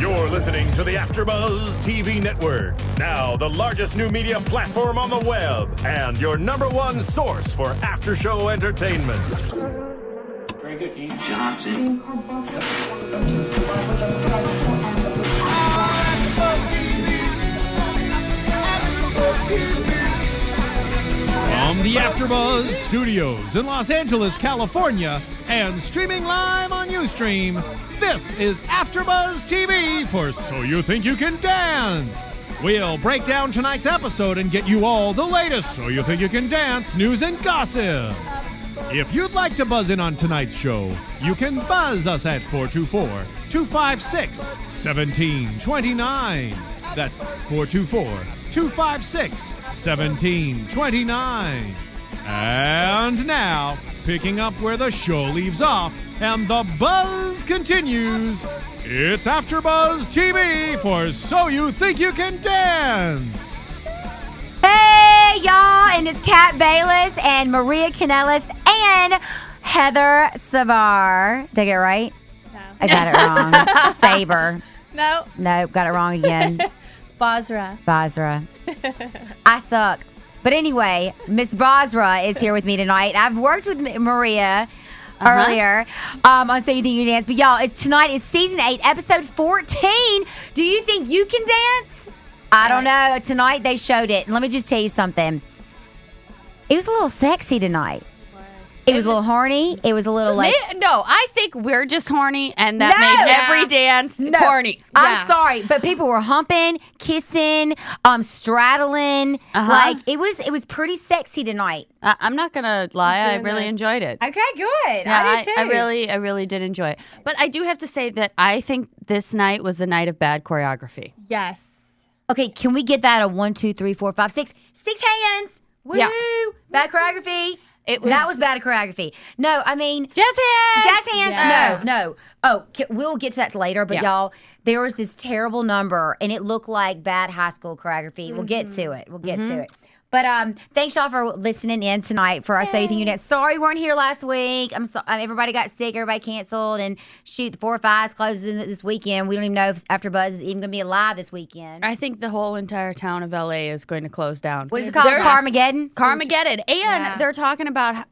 You're listening to the AfterBuzz TV Network, now the largest new media platform on the web, and your number one source for after-show entertainment. Very good, Ian Johnson. From the AfterBuzz Studios in Los Angeles, California, and streaming live on Ustream, this is AfterBuzz TV for So You Think You Can Dance. We'll break down tonight's episode and get you all the latest So You Think You Can Dance news and gossip. If you'd like to buzz in on tonight's show, you can buzz us at 424-256-1729. That's 424-256-1729. And now, picking up where the show leaves off and the buzz continues, it's AfterBuzz TV for So You Think You Can Dance. Hey, y'all, and it's Kat Bayless and Maria Kanellis and Heather Savar. Did I get it right? No. I got it wrong. Saber. No. Nope, got it wrong again. Basra. I suck. But anyway, Miss Basra is here with me tonight. I've worked with Maria earlier on So You Think You Can Dance. But y'all, tonight is season 8, episode 14. Do you think you can dance? I don't know. Tonight they showed it. And let me just tell you something. It was a little sexy tonight. It was a little horny. It was a little like... No, I think we're just horny, and that made every dance horny. I'm sorry, but people were humping, kissing, straddling. Like, it was pretty sexy tonight. I'm not going to lie. I really enjoyed it. Okay, good. Yeah, I did too. I really did enjoy it. But I do have to say that I think this night was the night of bad choreography. Yes. Okay, can we get that a 1, 2, 3, 4, 5, 6? 6 hands. Woo! Yeah. Bad choreography. That was bad choreography. No, I mean... Jazz hands! Jazz hands? Yeah. No. Oh, we'll get to that later, but y'all, there was this terrible number, and it looked like bad high school choreography. We'll get to it. But thanks, y'all, for listening in tonight for our So You Think You Can Dance. Sorry we weren't here last week. I'm sorry. Everybody got sick. Everybody canceled. And shoot, the 4 or 5 closes in this weekend. We don't even know if AfterBuzz is even going to be alive this weekend. I think the whole entire town of LA is going to close down. What is it called? Carmageddon? Carmageddon. And they're talking about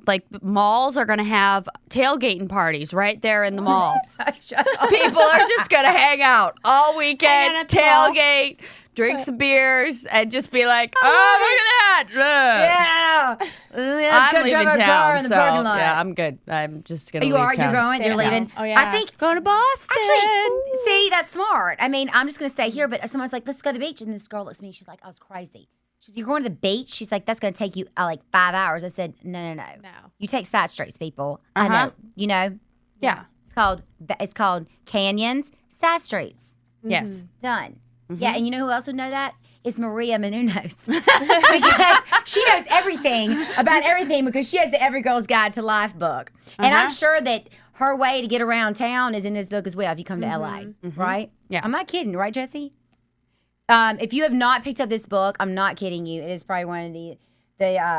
like malls are going to have tailgating parties right there in the mall. People are just going to hang out all weekend, tailgate, drink some beers, and just be like, oh, look at that. Yeah. Let's go drive our car in the parking lot. Yeah, I'm good. I'm just going to leave You're town. going? You're leaving? Oh, yeah. I think... Go to Boston. Actually, see, that's smart. I mean, I'm just going to stay here, but someone's like, let's go to the beach. And this girl looks at me. She's like, I was crazy. She's, you're going to the beach? She's like, that's going to take you like 5 hours. I said, no. You take side streets, people. I know. You know? Yeah. It's called canyons, side streets. Yes. Done. Yeah, and you know who else would know that? It's Maria Menounos. Because she knows everything about everything because she has the Every Girl's Guide to Life book. And I'm sure that her way to get around town is in this book as well if you come to LA, right? Yeah. I'm not kidding, right, Jesse? If you have not picked up this book, I'm not kidding you. It is probably one of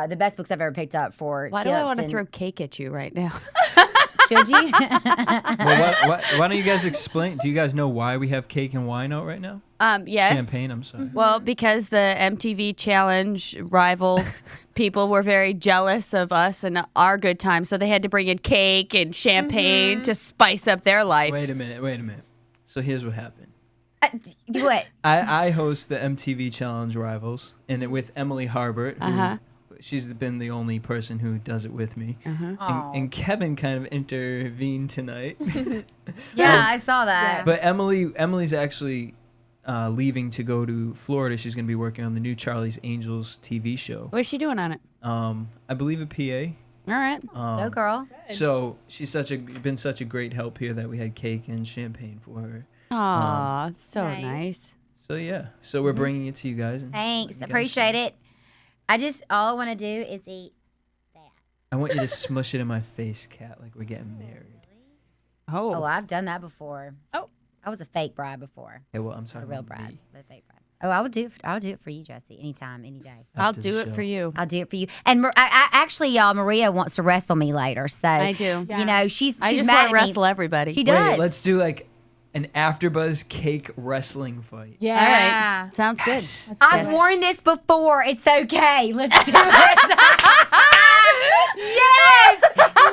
the best books I've ever picked up for Why do I want to throw cake at you right now? Should you? Well, why don't you guys explain? Do you guys know why we have cake and wine out right now? Yes. Champagne, I'm sorry. Well, because the MTV Challenge rivals, people were very jealous of us and our good time, so they had to bring in cake and champagne to spice up their life. Wait a minute. So here's what happened. What? I host the MTV Challenge Rivals, and with Emily Harbert, who she's been the only person who does it with me. And Kevin kind of intervened tonight. Yeah, I saw that. But Emily's actually leaving to go to Florida. She's going to be working on the new Charlie's Angels TV show. What is she doing on it? I believe a PA. All right. Go, girl. So she's been such a great help here that we had cake and champagne for her. Aw, so nice. So yeah, so we're bringing it to you guys. Thanks, appreciate it. All I want to do is eat that. I want you to smush it in my face, Kat, like we're getting married. Oh, I've done that before. Oh, I was a fake bride before. Okay, well, I'm talking A real about bride, me. but a fake bride. Oh, I would do it for you, Jesse. Anytime, any day. I'll After the do it show. for you. I'll do it for you. And actually, y'all, Maria wants to wrestle me later. So I do. You know, she's I just mad want at to me. wrestle everybody. She does. Wait, let's do like an AfterBuzz cake wrestling fight. All Yeah. right. Sounds good. I've worn this before. It's okay. Let's do it. Yes.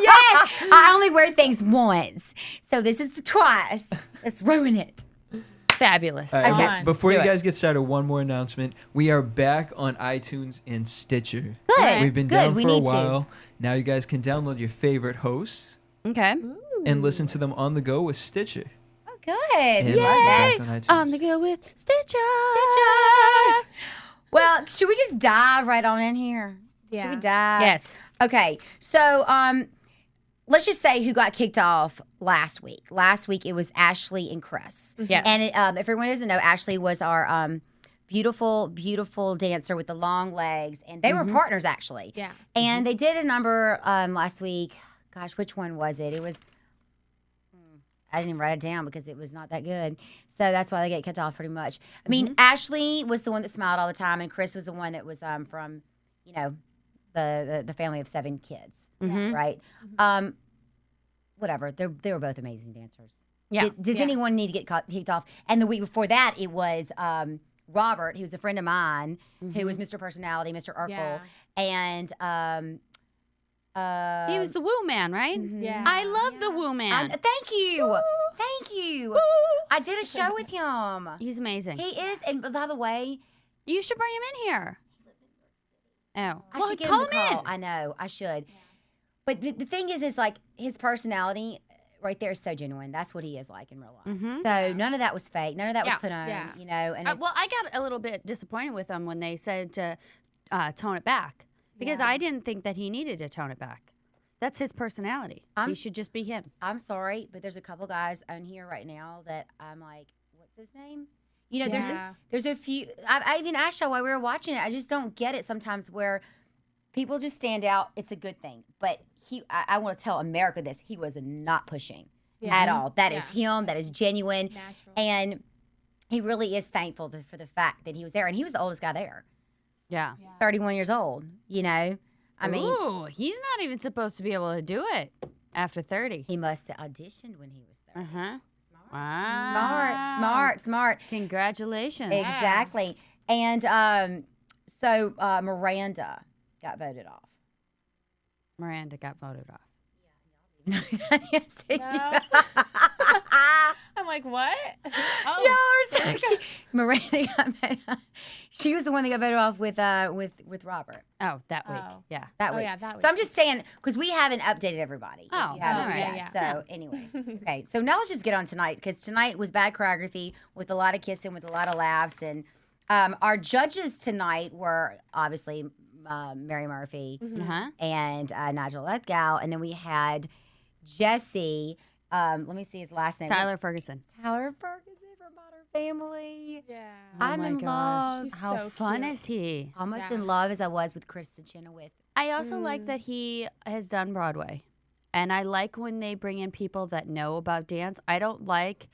Yes. I only wear things once. So this is the twice. Let's ruin it. Fabulous. All right, Okay. but before Let's you do it. guys get started, one more announcement. We are back on iTunes and Stitcher. Good. We've been Good. down We for a need to. while. Now you guys can download your favorite hosts Okay. and listen to them on the go with Stitcher. Oh, good. And We we're like that. back on iTunes. On the go with Stitcher. Well, should we just dive right on in here? Yeah. Should we dive? Yes. Okay. So, let's just say who got kicked off last week. Last week it was Ashley and Chris. Yes. And if everyone doesn't know, Ashley was our beautiful, beautiful dancer with the long legs, and they were partners actually. Yeah. And they did a number last week. Gosh, which one was it? It was. I didn't even write it down because it was not that good. So that's why they get cut off pretty much. I mean, Ashley was the one that smiled all the time, and Chris was the one that was from, you know, the family of 7 kids, right? Whatever. They were both amazing dancers. Yeah. Does anyone need to get kicked off? And the week before that, it was Robert, who was a friend of mine, who was Mr. Personality, Mr. Urkel, Yeah. and He was the woo man, right? Yeah. I love the woo man. thank you. Thank you. I did a show with him. He's amazing. He is, and by the way, You should bring him in here. Oh. I Well, should give call him a him call. in. I know, I should. But the thing is like his personality right there is so genuine. That's what he is like in real life. So none of that was fake. None of that was Yeah. put on, Yeah. you know. And it's, Well, I got a little bit disappointed with him when they said to tone it back because I didn't think that he needed to tone it back. That's his personality. He should just be him. I'm sorry, but there's a couple guys on here right now that I'm like, what's his name? You know, Yeah. there's a few. I even asked y'all while we were watching it. I just don't get it sometimes where people just stand out. It's a good thing, but I want to tell America this. He was not pushing at all. That is him. That is genuine, Natural. and he really is thankful for the fact that he was there. And he was the oldest guy there. Yeah. He's 31 years old. You know, I mean, Ooh, he's not even supposed to be able to do it after 30. he must have auditioned when he was 30. Uh-huh. Wow. Smart. Congratulations. Exactly. And so Miranda got voted off. Miranda got voted off. I'm like, what? Oh. Y'all are so Miranda got voted off. She was the one that got voted off with Robert Oh, that week. Oh. Yeah. that Oh, week. yeah, that So I'm week. just saying because we haven't updated everybody. if Oh, you haven't, all right. yeah. Yeah. So anyway, okay. So now let's just get on tonight because tonight was bad choreography with a lot of kissing, with a lot of laughs, and our judges tonight were obviously Mary Murphy. Uh-huh. And Nigel Lithgow. And then we had Jesse. Let me see his last name. Tyler Ferguson. Tyler Ferguson from Modern Family. Yeah. I'm oh my in gosh. love. She's How so fun cute. is he? Almost Yeah. in love as I was with Kristen Chenoweth. I also like that he has done Broadway. And I like when they bring in people that know about dance. I don't like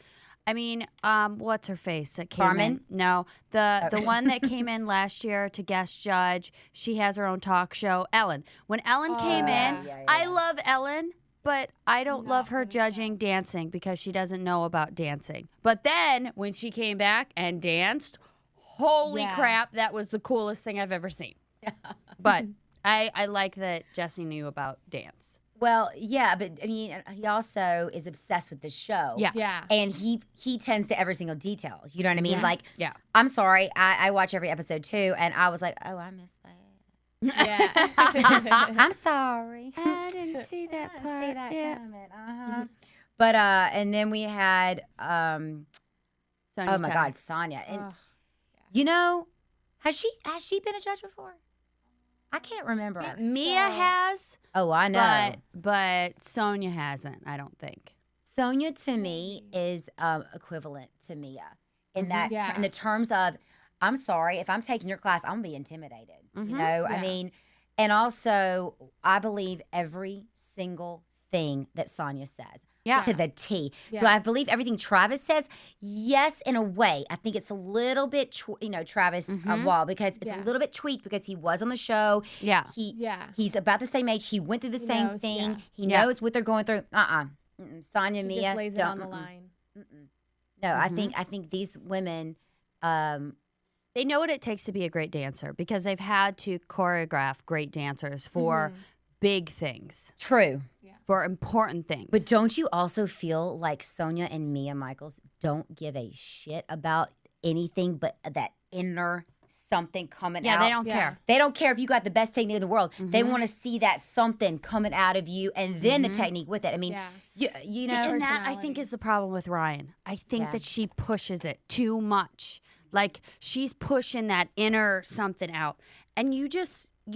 what's her face that came Carmen? in? No, the one that came in last year to guest judge. She has her own talk show. Ellen. When Ellen came in, yeah. I love Ellen, but I don't love her judging dancing because she doesn't know about dancing. But then when she came back and danced, holy Yeah. crap, that was the coolest thing I've ever seen. But I like that Jesse knew about dance. Well, yeah, but I mean, he also is obsessed with the show. Yeah. Yeah. And he tends to every single detail. You know what I mean? Yeah. Like, Yeah. I'm sorry. I watch every episode too, and I was like, oh, I missed that. Yeah. I'm sorry. I didn't see that I part. see that yeah. coming. But and then we had Sonia oh my Tyler. God, Sonia. And Ugh. you know, has she been a judge before? I can't remember. Mia has, Oh, I know. but Sonia hasn't. I don't think. Sonia to me is equivalent to Mia in that Yeah. in the terms of I'm sorry if I'm taking your class, I'm gonna be intimidated. You know, I Yeah. mean, and also I believe every single thing that Sonia says. Yeah. To the T. Do Yeah. I believe everything Travis says? Yes, in a way. I think it's a little bit, Travis Wall, because it's Yeah. a little bit tweaked because he was on the show. Yeah. Yeah. He's about the same age. He went through the same knows, thing. yeah. He Yeah. knows what they're going through. Sonia, He Mia, just lays it don't. on the line. No, I think these women. They know what it takes to be a great dancer because they've had to choreograph great dancers for big things. True. For important things. But don't you also feel like Sonia and Mia Michaels don't give a shit about anything but that inner something coming out? Yeah, they don't care. They don't care if you got the best technique in the world. They want to see that something coming out of you and then the technique with it. I mean, you know. And that, I think, is the problem with Ryan. I think that she pushes it too much. Like, she's pushing that inner something out. And you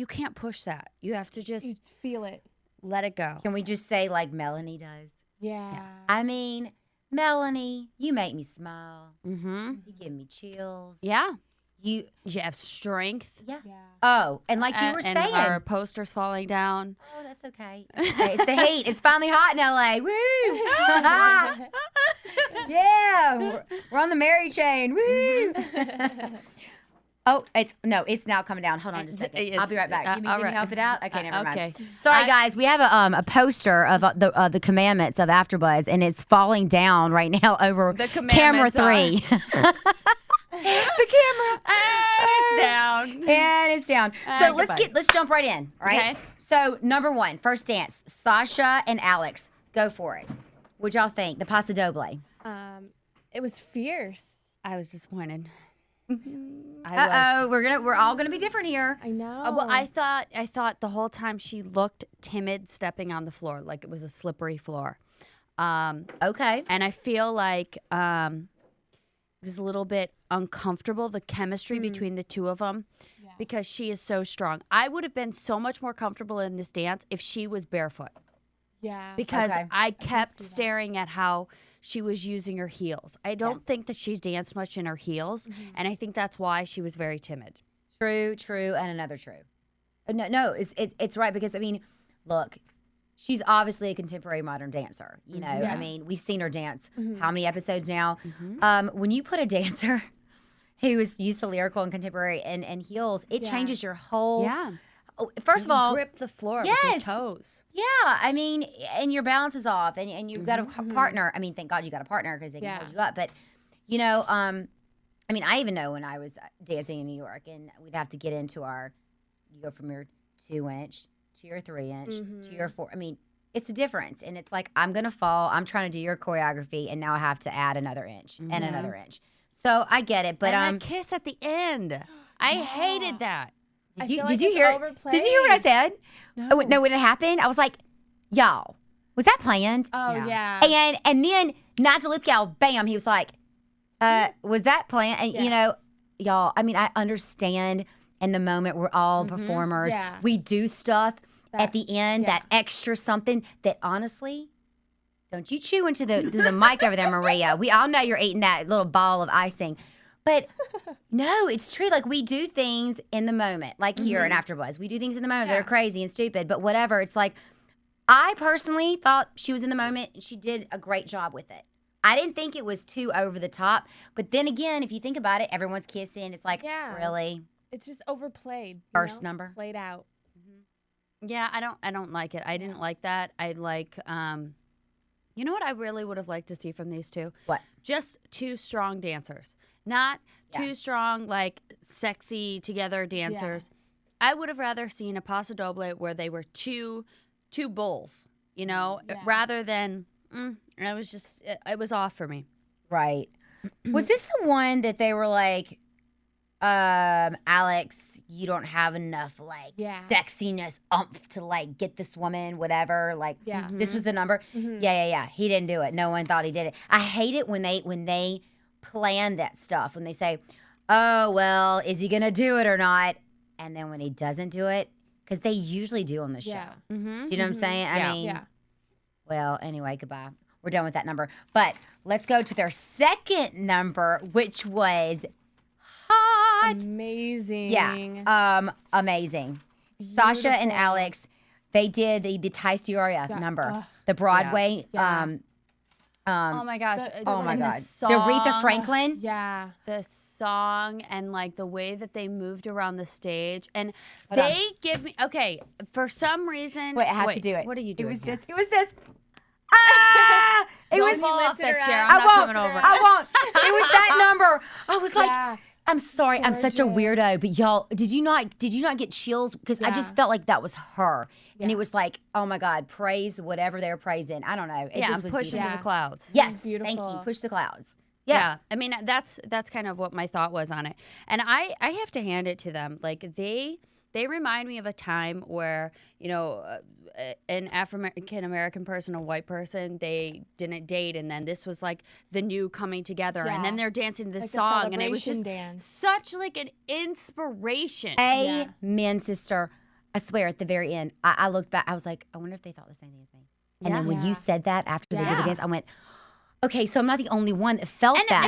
can't push that. You have to just feel it. Let it go. Can we just say like Melanie does? Yeah. I mean, Melanie, you make me smile. Mm-hmm. You give me chills. Yeah. You have strength. Yeah. Oh, and like you were saying. And our posters falling down. Oh, that's okay. It's the heat. It's finally hot in LA. Woo! Yeah. We're on the Mary chain. Woo! Oh, it's now coming down. Hold on just a second. I'll be right back. Can you help it out? Okay, never mind. Sorry, guys. We have a poster of the commandments of AfterBuzz, and it's falling down right now over camera 3. The camera. And it's down. And it's down. So let's jump right in. All right. Okay. So number 1, first dance, Sasha and Alex. Go for it. What'd y'all think? The Paso Doble. It was fierce. I was disappointed. We're all gonna be different here. I know. Well, I thought the whole time she looked timid stepping on the floor, like it was a slippery floor. Okay. And I feel like it was a little bit uncomfortable, the chemistry between the two of them, because she is so strong. I would have been so much more comfortable in this dance if she was barefoot. Yeah. Because I kept staring at how she was using her heels. I don't think that she's danced much in her heels, and I think that's why she was very timid. True, and another true. No, it's right because I mean, look, she's obviously a contemporary modern dancer. You know, I mean, we've seen her dance. How many episodes now? When you put a dancer who is used to lyrical and contemporary and heels, it changes your whole. Yeah. First of all, grip the floor with your toes. Yeah, I mean, and your balance is off, and you've got a partner. I mean, thank God you got a partner because they can hold you up. But you know, I mean, I even know when I was dancing in New York, and we'd have to get into you go from your 2-inch to your 3-inch to your 4. I mean, it's a difference, and it's like I'm gonna fall. I'm trying to do your choreography, and now I have to add another inch and another inch. So I get it, but and that kiss at the end, I hated that. Did you hear what I said? No, when it happened, I was like, y'all, was that planned? Oh, yeah. And then Nigel Lithgow, bam, he was like, was that planned? And, you know, y'all, I mean, I understand in the moment we're all performers. Yeah. We do stuff at the end, that extra something that honestly, don't you chew into the mic over there, Maria. We all know you're eating that little ball of icing. But no, it's true. Like, we do things in the moment, like here in AfterBuzz. We do things in the moment that are crazy and stupid, but whatever. It's like, I personally thought she was in the moment and she did a great job with it. I didn't think it was too over the top. But then again, if you think about it, everyone's kissing. It's like, really? It's just overplayed. First number. Played out. Yeah, I don't like it. I didn't like that. I like, you know what I really would have liked to see from these two? What? Just two strong dancers. Not two strong, like, sexy together dancers. I would have rather seen a Paso Doble where they were two bulls, you know, rather than, it was off for me. Right. Was this the one that they were like, Alex, you don't have enough, like, sexiness, oomph to, like, get this woman, whatever. Like, this was the number. Yeah. He didn't do it. No one thought he did it. I hate it when they plan that stuff, when they say, oh, well, is he going to do it or not? And then when he doesn't do it, because they usually do on the show. Do you know what I'm saying? I mean, well, anyway, goodbye. We're done with that number. But let's go to their second number, which was hot. Amazing. Yeah, amazing. Beautiful. Sasha and Alex, they did the Tice Dioria number, the Broadway. Oh my gosh. Oh my God. The Aretha Franklin. Yeah. The song and like the way that they moved around the stage. And they give me, okay, for some reason. Wait, I have to do it. What are you doing? It was this. Ah! It was was. fall off that chair. I I'm not won't. coming over. I won't. It was that number. I was like, Yeah. I'm sorry, I'm such a Gorgeous. weirdo, but y'all, did you not get chills? Because I just felt like that was her, and it was like, oh my God, praise whatever they're praising. I don't know. It just was push beautiful. into the clouds. Yes, Beautiful. thank you. Push the clouds. Yeah. I mean, that's kind of what my thought was on it. And I have to hand it to them. Like they remind me of a time where, an African American person, a white person, they didn't date, and then this was like the new coming together, and then they're dancing this Like a song, and it was just celebration dance. such like an inspiration. Amen, sister. I swear, at the very end, I looked back. I was like, I wonder if they thought the same thing as me. And then when you said that after they did the dance, I went, okay, so I'm not the only one that felt And that.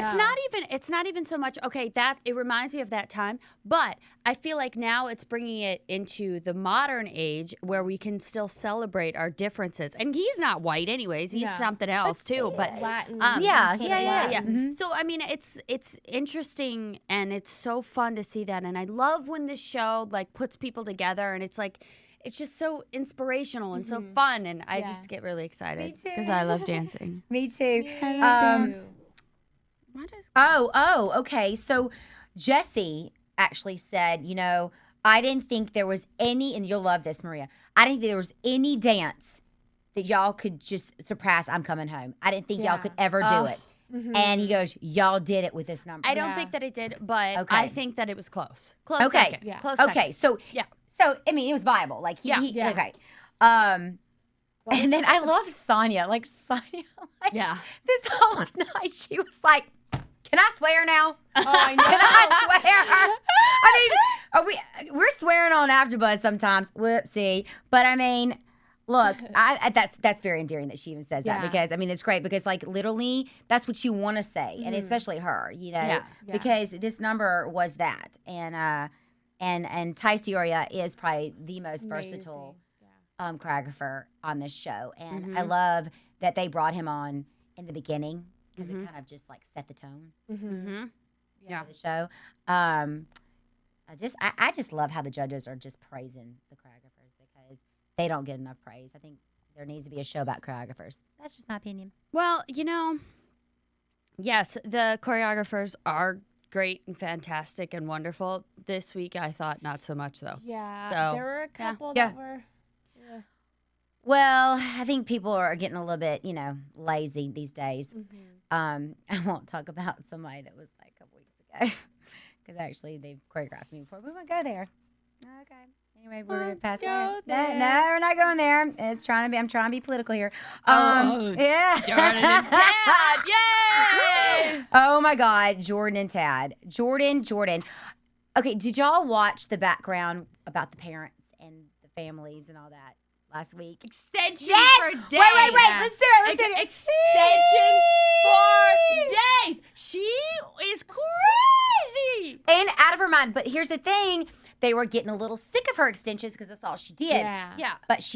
it's not even so much that it reminds me of that time, but I feel like now it's bringing it into the modern age where we can still celebrate our differences. And he's not white anyways; he's something else too. But Latin. Yeah. So I mean, it's interesting and it's so fun to see that. And I love when this show like puts people together, and it's like. It's just so inspirational and so fun, and I just get really excited because I love dancing. Me too. What is Okay. So Jesse actually said, I didn't think there was any, and you'll love this, Maria. I didn't think there was any dance that y'all could just surpass I'm Coming Home. I didn't think y'all could ever do it. And he goes, y'all did it with this number. I don't think that it did, but I think that it was close. Close Okay. second. Yeah. Close second. Okay. So So I mean, it was viable. Like he okay. And then I love Sonya. Like Sonya, this whole night she was like, "Can I swear now? Oh, I know. Can I swear?" I mean, we're swearing on AfterBuzz sometimes. Whoopsie. But I mean, look, that's very endearing that she even says that, because I mean it's great, because like literally that's what you want to say, and especially her, because this number was that, and Ty Cioria is probably the most versatile choreographer on this show, and I love that they brought him on in the beginning, because it kind of just like set the tone for the show. I just love how the judges are just praising the choreographers, because they don't get enough praise. I think there needs to be a show about choreographers. That's just my opinion. Well, yes, the choreographers are great and fantastic and wonderful. This week, I thought not so much, though. Yeah. So, there were a couple that were. Well, I think people are getting a little bit, lazy these days. I won't talk about somebody that was like a couple weeks ago, because actually they've choreographed me before. We won't go there. Okay. Anyway, we're gonna pass there. No, we're not going there. I'm trying to be political here. Yeah. Jordan and Tad, yay! Oh my God, Jordan and Tad. Jordan. Okay, did y'all watch the background about the parents and the families and all that last week? Extension for days. Wait. Let's do it. Extension for days. She is crazy. And out of her mind. But here's the thing. They were getting a little sick of her extensions, because that's all she did. Yeah. But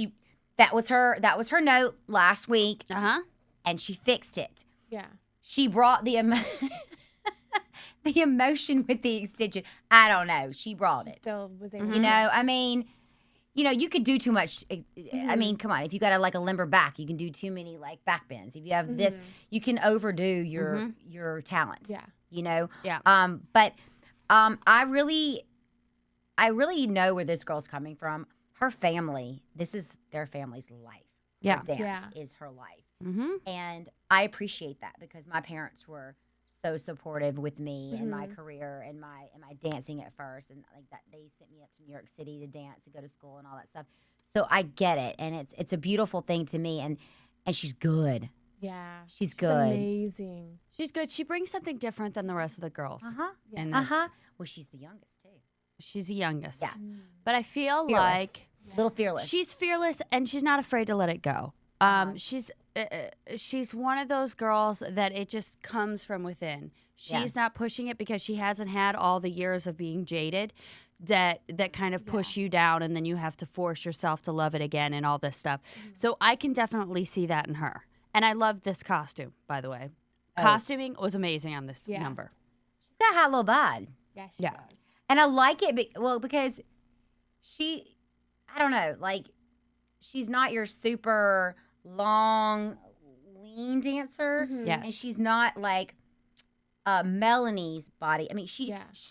that was her note last week. And she fixed it. Yeah. She brought the emotion with the extension. I don't know. She brought it. Still was able. I mean, you could do too much. I mean, come on. If you got a limber back, you can do too many like back bends. If you have this, you can overdo your talent. Yeah. Yeah. But I really know where this girl's coming from. Her family, this is their family's life. Yeah. Dance is her life. And I appreciate that, because my parents were so supportive with me and my career and my dancing at first, and like that they sent me up to New York City to dance and go to school and all that stuff. So I get it, and it's a beautiful thing to me, and she's good. Yeah. She's good. Amazing. She's good. She brings something different than the rest of the girls. In this. Well, she's the youngest too. She's the youngest. Yeah. But I feel Fearless. like Little fearless. she's fearless, and she's not afraid to let it go. She's one of those girls that it just comes from within. She's not pushing it because she hasn't had all the years of being jaded that kind of push you down, and then you have to force yourself to love it again and all this stuff. So I can definitely see that in her. And I love this costume, by the way. Costuming was amazing on this number. She's got a hot little bod. Yeah, she Yeah. does. And I like it, because I don't know, like, she's not your super long, lean teen dancer. Yes. And she's not like Melanie's body. I mean,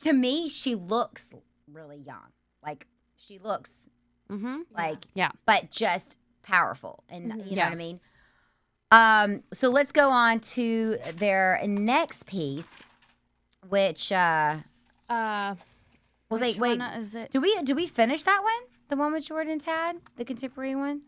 to me, she looks really young. Like, she looks like, but just powerful. And you know what I mean? So let's go on to their next piece, which wait. Is it? Do we finish that one? The one with Jordan and Tad, the contemporary one.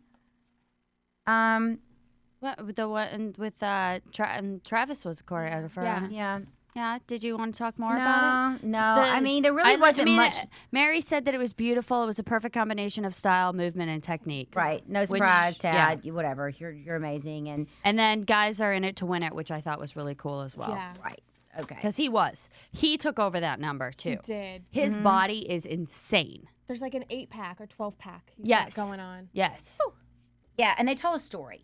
What the one with Travis was the choreographer. Yeah. Yeah. Did you want to talk more about it? No. I mean, there really wasn't much. Mary said that it was beautiful. It was a perfect combination of style, movement, and technique. Right. No surprise, Tad. Whatever. You're amazing. And then guys are in it to win it, which I thought was really cool as well. Yeah. Right. Okay. Because he took over that number too. He did. His body is insane. There's like an 8-pack or 12-pack going on. Yes. Whew. Yeah, and they told a story.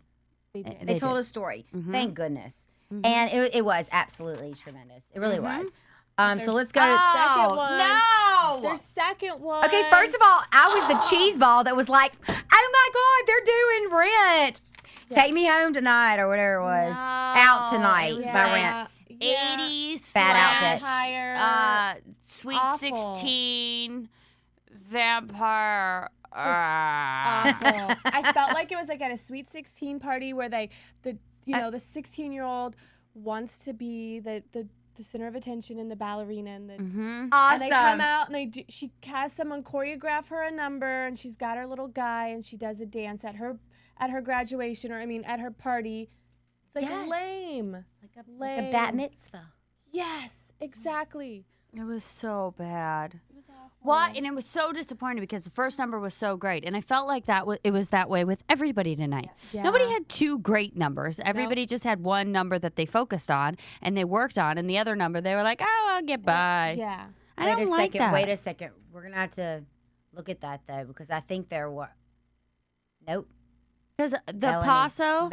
They did. They told a story. Thank goodness. And it was absolutely tremendous. It really was. So let's go to Second one. No! Their second one. Okay, first of all, I was the cheese ball that was like, oh my God, they're doing Rent. Take Me Home Tonight or whatever it was. Out Tonight by Rent. 80s Bad outfit. Sweet Awful. 16 vampire. Awful. I felt like it was like at a Sweet 16 party where the 16-year-old wants to be the center of attention and the ballerina and the Awesome. and they come out and she has someone choreograph her a number and she's got her little guy and she does a dance at her graduation or at her party. It's like lame. Like a bat mitzvah. Yes, exactly. It was so bad. It was awful. What? And it was so disappointing because the first number was so great, and I felt like it was that way with everybody tonight. Yeah. Nobody had two great numbers. Everybody just had one number that they focused on and they worked on, and the other number they were like, "Oh, I'll get by." Yeah. I don't like that. Wait a second. We're gonna have to look at that though because I think they're what? Nope. Because the Paso,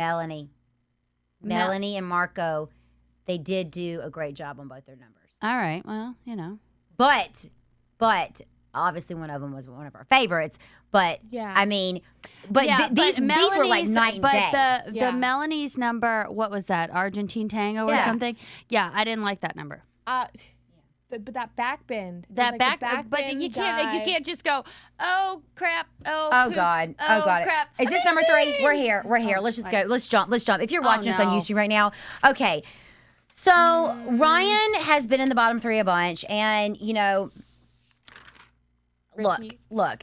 Melanie and Marco, they did do a great job on both their numbers. all right. Well, But obviously one of them was one of our favorites. But Yeah. I mean, these were like Melanie's- night and but day. the Melanie's number, what was that? Argentine Tango or Yeah. something? Yeah, I didn't like that number. But that back bend. That but you can't just go, oh crap, Oh poop, God! oh God! crap. Is this number 3? We're here. Let's just go. Let's jump. If you're watching us on no. YouTube right now, okay. So Ryan has been in the bottom 3 a bunch, and look,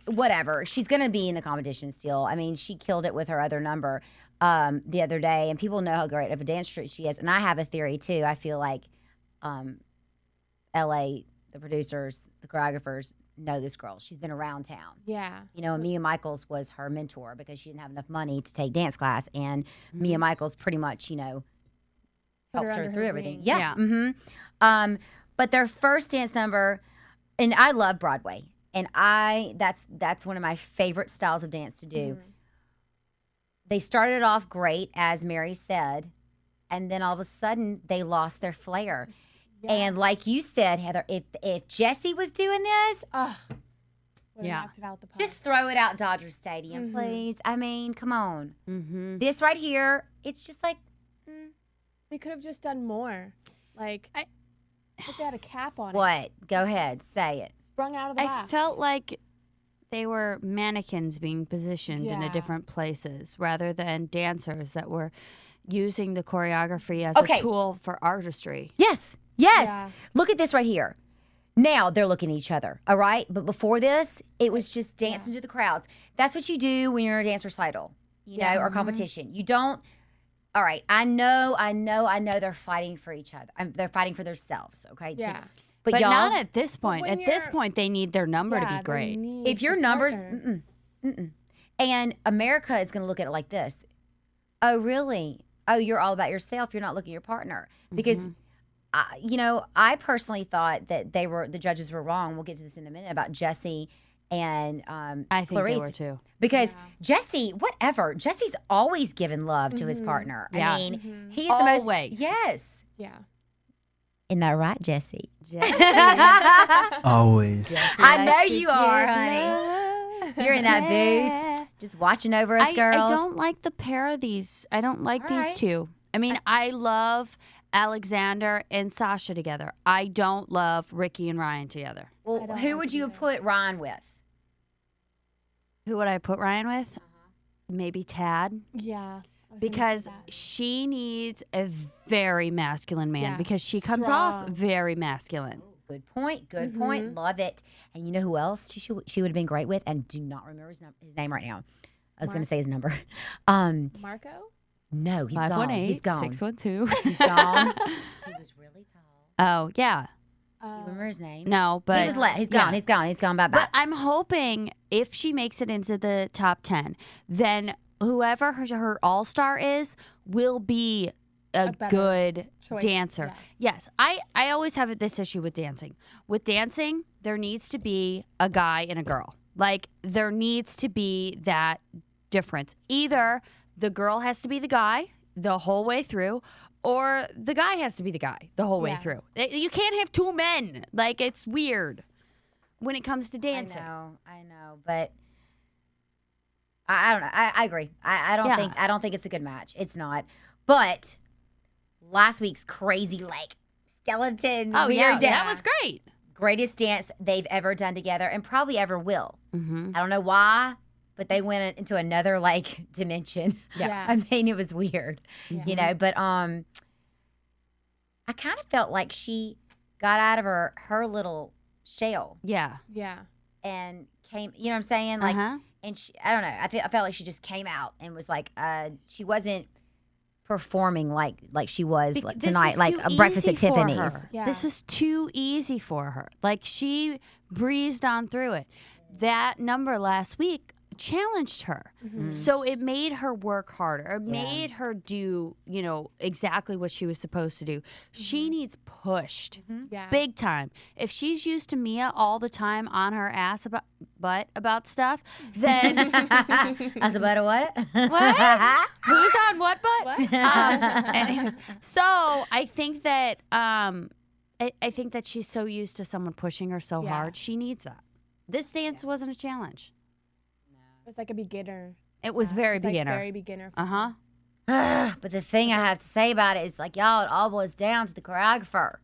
whatever. She's gonna be in the competition still. I mean, she killed it with her other number the other day, and people know how great of a dancer she is. And I have a theory too. I feel like LA, the producers, the choreographers know this girl. She's been around town. Yeah. And Mia Michaels was her mentor because she didn't have enough money to take dance class, and Mia Michaels pretty much, helped her through everything. wing. Yeah. Mm-hmm. But their first dance number, and I love Broadway, and that's one of my favorite styles of dance to do. They started off great, as Mary said, and then all of a sudden they lost their flair. Yeah. And like you said, Heather, if Jessie was doing this, Would have knocked it out the park. just throw it out Dodger Stadium, please. I mean, come on. Mm-hmm. This right here, it's just like, They could have just done more. Like, if they had a cap on it. what? Go ahead, say it. Sprung out of the I box. felt like they were mannequins being positioned in Yeah. different places rather than dancers that were using the choreography as Okay. a tool for artistry. Yes. Yeah. Look at this right here. Now they're looking at each other, all right? But before this, it was just dancing to the crowds. That's what you do when you're in a dance recital, or competition. You don't, all right, I know they're fighting for each other. They're fighting for themselves, okay? Yeah. But y'all, not at this point. when At this you're- point, they need their number to Yeah, be they great. need if your the numbers, partner. and America is going to look at it like this. Oh, really? Oh, you're all about yourself. You're not looking at your partner. Because, I personally thought that the judges were wrong. We'll get to this in a minute about Jessie and I think Clarice. they were too. Because Jesse's always given love to his partner. Yeah. I mean, he's Always. the most. Yes. Yeah. Isn't that right, Jessie? Always. I know you are, honey. You're in that booth, just watching over us, girls. I don't like the pair of these. I don't like All these right. two. I mean, I love Alexander and Sasha together. I don't love Ricky and Ryan together. Well, who would you have put Ryan with? Who would I put Ryan with? Maybe Tad. Yeah. Because she needs a very masculine man because she comes off Strong. very masculine. Good point. Good point. Love it. And you know who else she would have been great with? And do not remember his name right now. I was going to say his number. Marco? No, he's gone. 518 He's gone. 612. He's gone. He was really tall. Oh, yeah. Do you remember his name? No, but He's gone. He's gone. He's gone. Bye bye. But I'm hoping if she makes it into the top 10, then whoever her all-star is will be a better good choice, dancer. yeah. Yes, I always have this issue with dancing. With dancing, there needs to be a guy and a girl. Like, there needs to be that difference. Either the girl has to be the guy the whole way through, or the guy has to be the guy the whole way through. You can't have two men. Like, it's weird when it comes to dancing. I know, but I don't know. I agree. I don't think it's a good match. It's not. But last week's crazy skeleton weird dance. That was great. Greatest dance they've ever done together and probably ever will. I don't know why, but they went into another dimension. Yeah. I mean, it was weird, you know, but I kind of felt like she got out of her little shell Yeah. Yeah. and came, you know what I'm saying? And she, I don't know. I felt like she just came out and was she wasn't performing like she was tonight, like a breakfast at Tiffany's. Yeah. This was too easy for her. Like, she breezed on through it. That number last week challenged her. So it made her work harder. It made her do, exactly what she was supposed to do. She needs pushed Yeah. big time. If she's used to Mia all the time on her ass about stuff, then That's about what? what? Who's on what butt? Anyways, so I think that I think that she's so used to someone pushing her so hard. She needs that. This dance wasn't a challenge. It was like a beginner. It was very It's like beginner. very beginner. For Uh-huh. But the thing I have to say about it is y'all, it all boils down to the choreographer.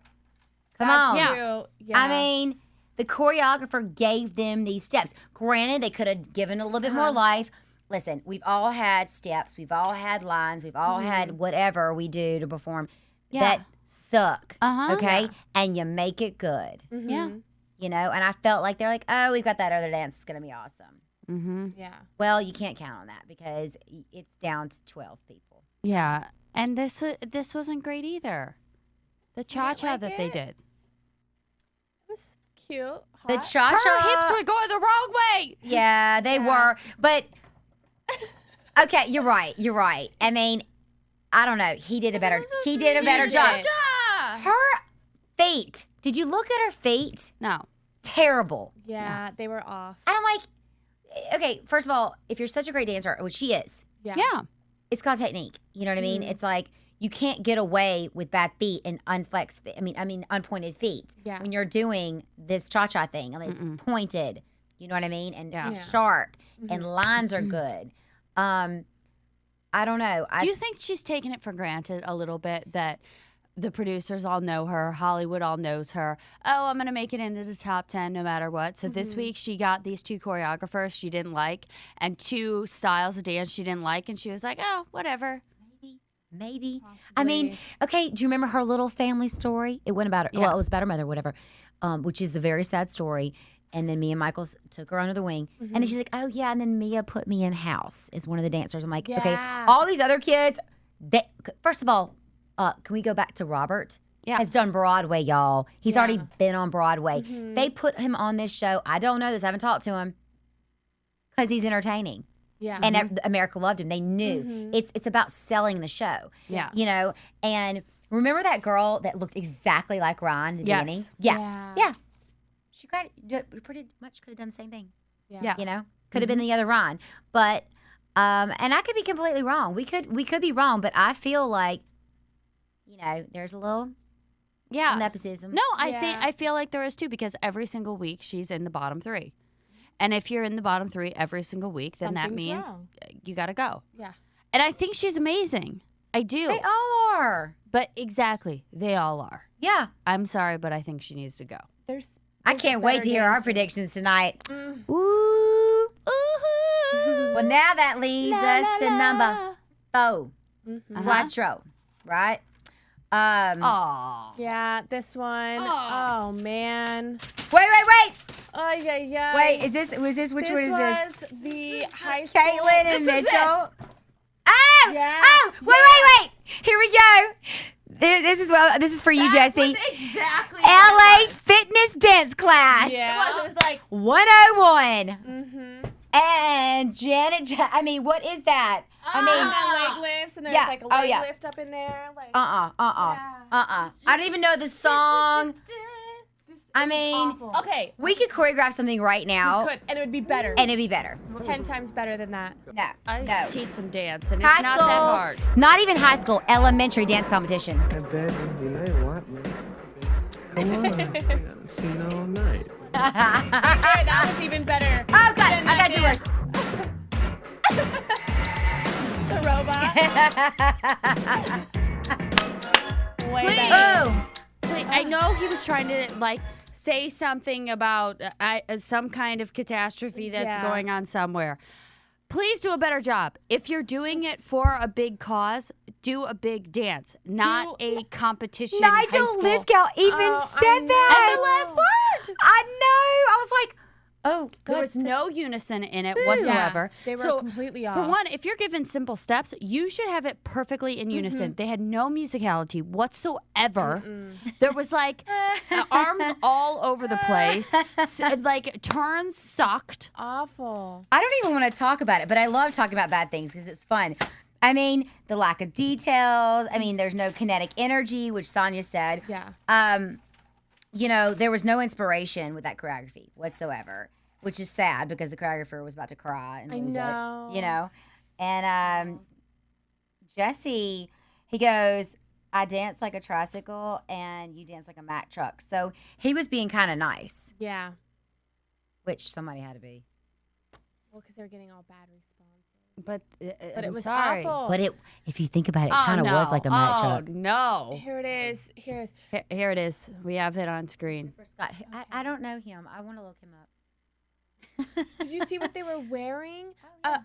Come on. That's true. Yeah. I mean, the choreographer gave them these steps. Granted, they could have given a little bit more life. Listen, we've all had steps. We've all had lines. We've all had whatever we do to perform that suck. Okay? And you make it good. Yeah. You know? And I felt like they're like, oh, we've got that other dance. It's going to be awesome. Yeah. Well, you can't count on that because it's down to 12 people. Yeah. And this wasn't great either. The cha-cha like that they it? did. It was cute. Hot. The cha-cha. Her hips were going the wrong way. Yeah, they were. But, okay, you're right. You're right. I mean, I don't know. He did a better job. Cha-cha. Her feet. Did you look at her feet? No. Terrible. Yeah, they were off. And I'm like, okay, first of all, if you're such a great dancer, which she is, Yeah. Yeah. it's called technique. You know what I mean? It's like you can't get away with bad feet and unflexed feet. I mean unpointed feet. Yeah. When you're doing this cha-cha thing, I mean, it's pointed. You know what I mean? And Yeah. sharp. And lines are good. I don't know. Do you think she's taking it for granted a little bit that the producers all know her, Hollywood all knows her? Oh, I'm going to make it into the top 10 no matter what. So this week she got these two choreographers she didn't like and two styles of dance she didn't like. And she was like, oh, whatever. Maybe. I mean, okay, do you remember her little family story? It went about her, well, it was about her mother, whatever, which is a very sad story. And then me and Michael took her under the wing. And then she's like, oh, yeah. And then Mia put me in house as one of the dancers. I'm like, okay, all these other kids, first of all, can we go back to Robert? Yeah. Has done Broadway, y'all. He's already been on Broadway. They put him on this show. I don't know this. I haven't talked to him because he's entertaining. Yeah. And America loved him. They knew. It's about selling the show. Yeah. You know, and remember that girl that looked exactly like Ryan in the Yes. beginning? Yeah. Yeah. She pretty much could have done the same thing. Yeah. You know? Could have been the other Ryan. But and I could be completely wrong. We could be wrong, but I feel like, you know, there's a little nepotism. No, I feel like there is too, because every single week she's in the bottom 3. And if you're in the bottom 3 every single week, then that Something's means wrong. you got to go. Yeah. And I think she's amazing. I do. They all are. But exactly, they all are. Yeah. I'm sorry, but I think she needs to go. I can't wait to hear our predictions tonight. Ooh. Well, now that leads us to number 4. Quattro, right? Yeah, this one. Oh man. Wait. Oh yeah. Wait, which one is this? This was the high school. Caitlin and Mitchell. Yeah. Oh, wait. Here we go. This is for you, Jesse. Exactly. LA Fitness Dance Class. Yeah. It was like 101. And Janet, what is that? Leg lifts, and there's like a leg lift up in there. Like, I don't even know the song. awful. okay. We could choreograph something right now. We could, and it would be better. And it'd be better. 10 times better than that. No. I used no. to teach some dance, and High it's not school, that hard. not even high school, elementary dance competition. Come on, I haven't seen all night. That was even better. Oh, God, I gotta do worse. The robot. Way Please. better. Please. I know he was trying to say something about some kind of catastrophe that's going on somewhere. Please do a better job. If you're doing it for a big cause, do a big dance, not a competition. Nigel Lithgow even said that. And the last part. I know. I was like, oh, God. There was no unison in it whatsoever. They were so, completely off. For one, if you're given simple steps, you should have it perfectly in unison. They had no musicality whatsoever. There was arms all over the place. Turns sucked. Awful. I don't even want to talk about it, but I love talking about bad things because it's fun. The lack of details. There's no kinetic energy, which Sonia said. Yeah. There was no inspiration with that choreography whatsoever, which is sad because the choreographer was about to cry and lose it. And Jesse, he goes, I dance like a tricycle and you dance like a Mack truck. So he was being kind of nice. Yeah. Which somebody had to be. Well, because they're getting all bad responses. But But it was sorry. awful. But if you think about it, it kind of was like a Mack truck. No. Here it is. Here it is. We have it on screen. Scott, I don't know him. I want to look him up. Did you see what they were wearing? A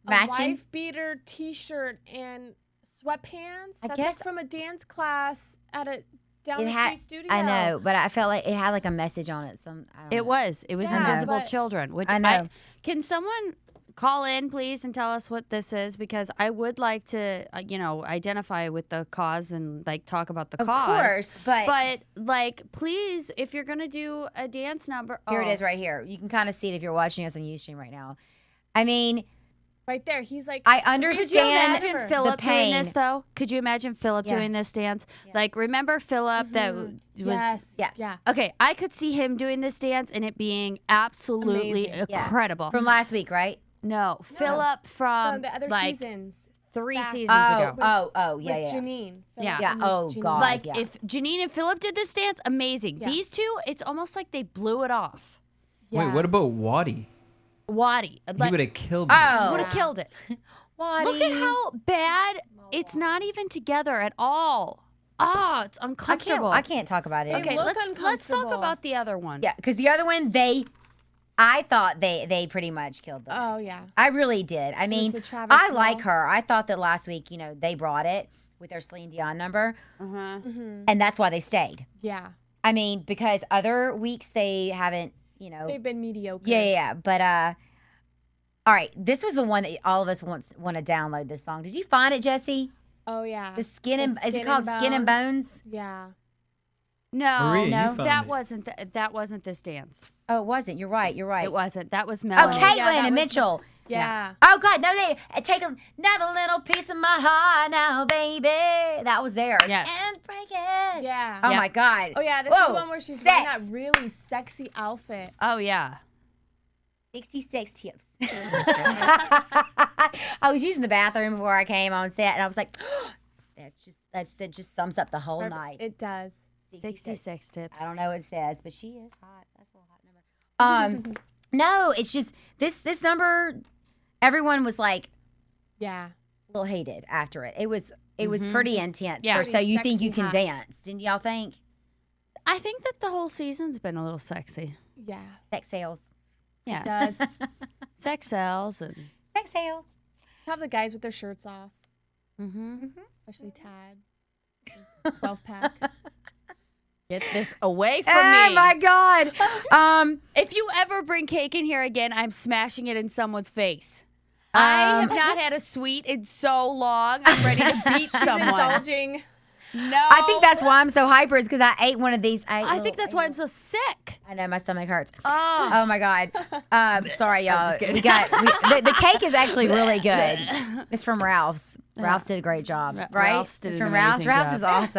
Matching? wife beater T-shirt and sweatpants. I That's guess- from a dance class at a down the street studio. I know, but I felt like it had like a message on it. It was Yeah, Invisible but- Children, which I know. Can someone call in, please, and tell us what this is? Because I would like to, identify with the cause and talk about the Of cause. course, but please, if you're gonna do a dance number, here it is right here. You can kind of see it if you're watching us on Ustream right now. Right there. He's like. I Could you understand imagine the Philip doing pain. this though? Could you imagine Philip doing this dance? Remember Philip that was Yes. Yeah. Yeah. okay. I could see him doing this dance and it being absolutely Amazing. Yeah. incredible. From last week, right? No, Philip from the other seasons. 3 Back- seasons Oh, ago. yeah, With yeah. Janine. Yeah. Yeah, and oh, Janine. God. If Janine and Philip did this dance, amazing. Yeah. These two, it's almost like they blew it off. Yeah. Wait, what about Waddy? Waddy, He would have killed me. Oh. would have killed it. Look at how bad it's not even together at all. It's uncomfortable. I can't talk about it. They Okay, look let's talk uncomfortable. about the other one. Yeah, because the other one, I thought they pretty much killed them. Oh yeah. I really did. the Travis I like Small. her. I thought that last week, they brought it with their Celine Dion number, and that's why they stayed. Yeah. Because other weeks they haven't, They've been mediocre. Yeah. But all right, this was the one that all of us want to download. This song. Did you find it, Jesse? Oh yeah. The Skin and is it Skin called and Skin and Bones? Yeah. No, Maria, you no, found that it. wasn't that wasn't this dance. Oh, it wasn't. You're right. It wasn't. That was Oh, Melanie. Caitlin that and was Mitchell. Yeah. Oh God, no! Take another little piece of my heart now, baby. That was theirs. Yes. And break it. Yeah. Oh Yep. my God. Oh yeah. This is Whoa, the one where she's wearing sex. that really sexy outfit. Oh yeah. 66 tips. I was using the bathroom before I came on set, and I was like, that just sums up the whole night. It does. 66 tips. I don't know what it says, but she is hot. That's a little hot number. No, it's just this number. Everyone was like Yeah. a little hated after it. It was It was pretty intense. Yeah. So you think Sexy you can hot. dance? Didn't y'all think? I think that the whole season's been a little sexy. Yeah. Sex sales. Yeah. Does. Sex sells and Sex sales. Have the guys with their shirts off, especially Tad. 12-pack. get this away from Oh me. my God. If you ever bring cake in here again, I'm smashing it in someone's face. I have not had a sweet in so long. I'm ready to beat someone. Indulging. No. I think that's why I'm so hyper is because I ate one of these. I think that's why I'm so sick. I know my stomach hurts. Oh. Oh my God. Sorry, y'all. just kidding. The cake is actually really good. It's from Ralph's. Ralph's did a great job, right? Ralph's did it's an from Ralph's. amazing Ralph's job. is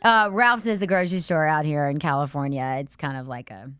awesome. Ralph's is a grocery store out here in California. It's kind of like a,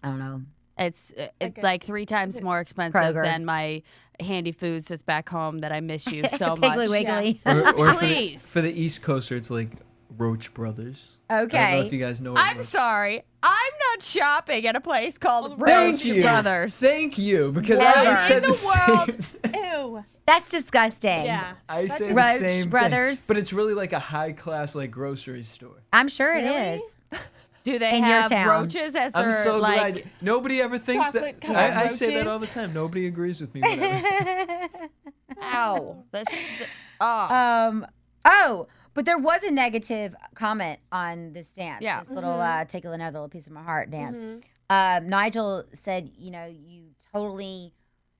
I don't know. It's like 3 times more expensive Kroger. than my Handy Foods that's back home that I miss you so Piggly much. Wiggly. Or Please. for the East Coaster, it's like Roach Brothers. I don't know Okay. if you guys know what I'm sorry. I'm not shopping at a place called Thank Roach you. Brothers. Thank you, because Never. I said In the the same. Ew. That's disgusting. Yeah. I That's said just- the Roach same Brothers? thing, but it's really like a high class like grocery store. I'm sure it Really? is. Do they In your have town. roaches as their I'm so like? glad. Nobody ever thinks Chocolate that. covered I say that roaches? all the time. Nobody agrees with me. Whatever. Ow! That's oh. But there was a negative comment on this dance. Yeah. This little take another little piece of my heart dance. Nigel said, you totally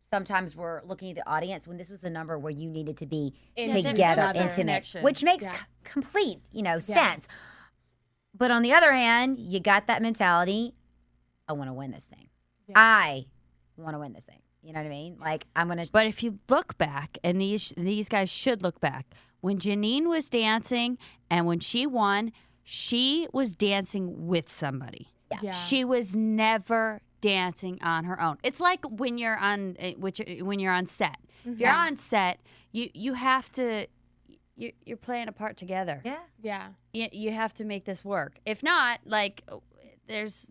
sometimes were looking at the audience when this was the number where you needed to be Intimate. together, Each other. intimate, Connection. which makes complete, sense. But on the other hand, you got that mentality. I want to win this thing. Yeah. I want to win this thing. You know what I mean? Like I'm gonna. But if you look back, and these guys should look back, when Janine was dancing and when she won, she was dancing with somebody. Yeah. She was never dancing on her own. It's like when you're on when you're on set. If you're on set, you have to you're playing a part together. Yeah. Yeah. You have to make this work. If not, like there's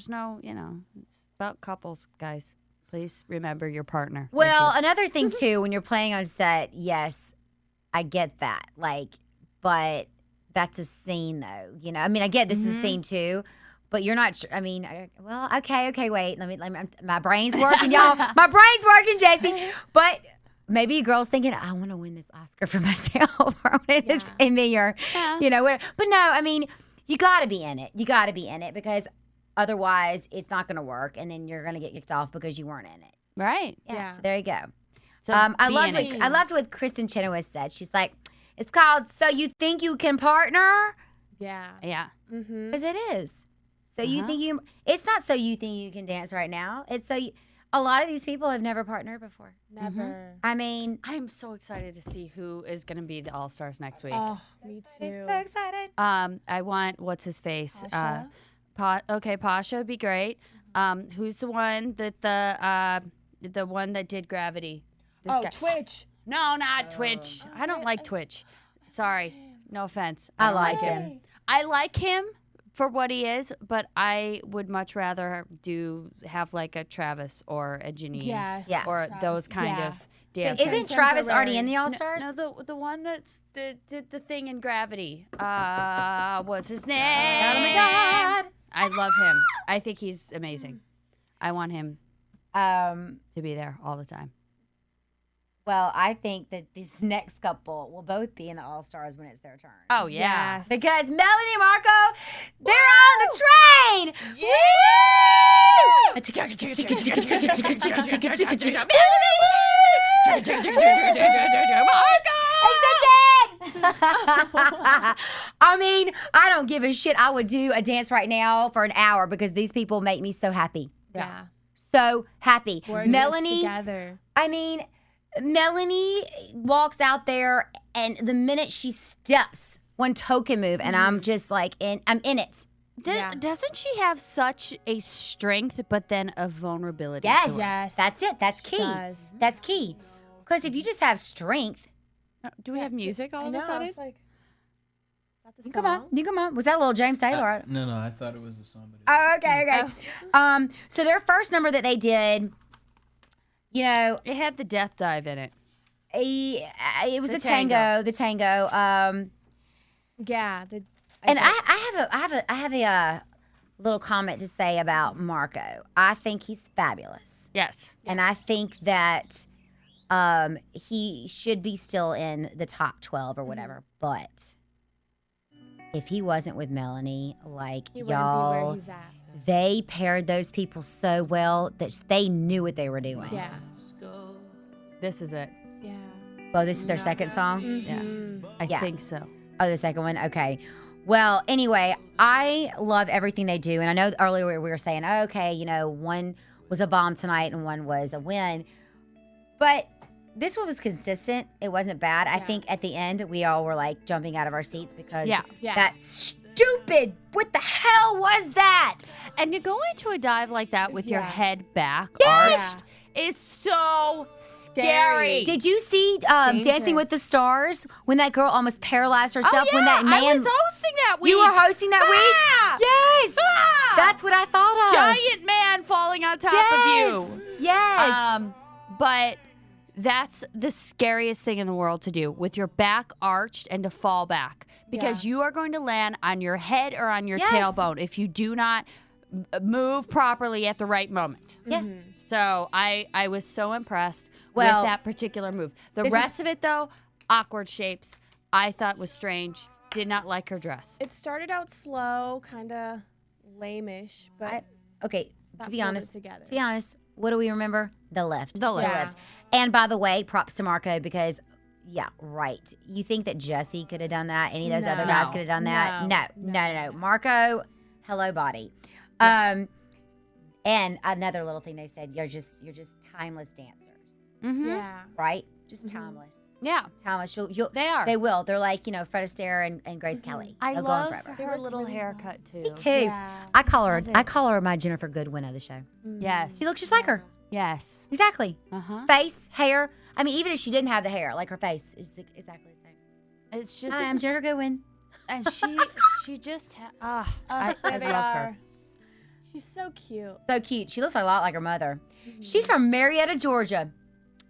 no, it's about couples, guys. Please remember your partner. Thank Well, you. another thing too, when you're playing on set, yes, I get that. But that's a scene though. I mean, I get this is a scene too, but you're not sure. I mean, okay, wait. Let me my brain's working, y'all. My brain's working, Jesse. But maybe a girl's thinking, I want to win this Oscar for myself or win this Emmy or, whatever. But no, I mean, you got to be in it. You got to be in it because otherwise it's not going to work. And then you're going to get kicked off because you weren't in it. Right. Yeah. So there you go. So I be loved in it. what I loved what Kristen Chenoweth said. She's like, it's called So You Think You Can Partner? Yeah. Yeah. Mm-hmm. Because it is. So you think you, it's not so you think you can dance right now. It's so a lot of these people have never partnered before. Never. I mean, I'm so excited to see who is going to be the All-Stars next week. Oh, me too. so excited. I want what's his face? Pasha? Okay, Pasha would be great. Who's the one that the one that did Gravity? This Oh, guy. Twitch. No, not Twitch. I don't like Twitch. Sorry, no offense. I don't like him. him. I like him for what he is, but I would much rather have like a Travis or a Janine. Yes. Yeah. Or Travis. those kind Yeah. of dancers. Isn't Travis already in the All Stars? No, the one that did the thing in Gravity. What's his name? Oh my God. I love him. I think he's amazing. I want him to be there all the time. Well, I think that this next couple will both be in the All Stars when it's their turn. Oh yeah. Yes. Because Melanie and Marco, they're on the train. I mean, I don't give a shit. I would do a dance right now for an hour because these people make me so happy. Yeah. So happy. We're just Melanie, together. I mean, Melanie walks out there, and the minute she steps, one token move, and I'm just like, I'm in it. Yeah. Doesn't she have such a strength, but then a vulnerability? Yes, to it? Yes. that's it. That's key. does. That's key. Because if you just have strength, Do we have music all I of know. a sudden? It's like, is that the you come on, you come on. Was that a little James Taylor? No, I thought it was a song. Oh, okay. So their first number that they did, It had the death dive in it. It was The the tango. The tango. Yeah. I have a little comment to say about Marco. I think he's fabulous. Yes. And I think that he should be still in the top 12 or whatever. But if he wasn't with Melanie, like He wouldn't be where he's at. they paired those people so well that they knew what they were doing. Yeah. This is it. Yeah. Oh, this is their second song? Mm-hmm. I Yeah. think so. Oh, the second one? Okay. Well, anyway, I love everything they do. And I know earlier we were saying, okay, you know, one was a bomb tonight and one was a win. But this one was consistent. It wasn't bad. I think at the end, we all were like jumping out of our seats because Yeah. that stupid, what the hell was that? And to go into a dive like that with your Yeah. head back Yes! arched is so scary. Did you see Dancing with the Stars when that girl almost paralyzed herself when that man? I was hosting that week. You were hosting that week? Yes. Ah! That's what I thought of. Giant man falling on top of you. Yes. But that's the scariest thing in the world to do, with your back arched and to fall back, because you are going to land on your head or on your tailbone if you do not move properly at the right moment. Yeah. So I was so impressed with Well, that particular move. The rest of it, though, awkward shapes, I thought was strange. Did not like her dress. It started out slow, kind of lame-ish, but Okay, that to be pulled it honest, together. what do we remember? The lift. The lift. Yeah. And by the way, props to Marco because, yeah, right. You think that Jesse could have done that? Any of those other guys No. could have done that? No. No. Marco, hello, body. And another little thing they said, you're just timeless dancers, Mm-hmm. Yeah. right? Just timeless. Yeah. Timeless. They are. They will. They're like, you know, Fred Astaire and Grace Kelly. I They'll love go on forever. her little haircut, too. Me too. Yeah. I call her my Jennifer Goodwin of the show. Yes. She looks just like her. Yes. Exactly. Uh-huh. Face, hair. I mean, even if she didn't have the hair, like her face is exactly the same. It's just... Hi, I'm Jennifer Goodwin. And she just... I There love they her. are. She's so cute. So cute. She looks a lot like her mother. She's from Marietta, Georgia.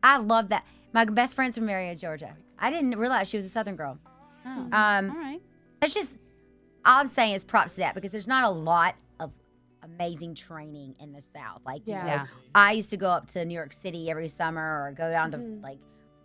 I love that. My best friend's from Marietta, Georgia. I didn't realize she was a Southern girl. Oh. All right. It's just, all I'm saying is props to that because there's not a lot of amazing training in the South. Like, you know, Yeah. I used to go up to New York City every summer or go down to like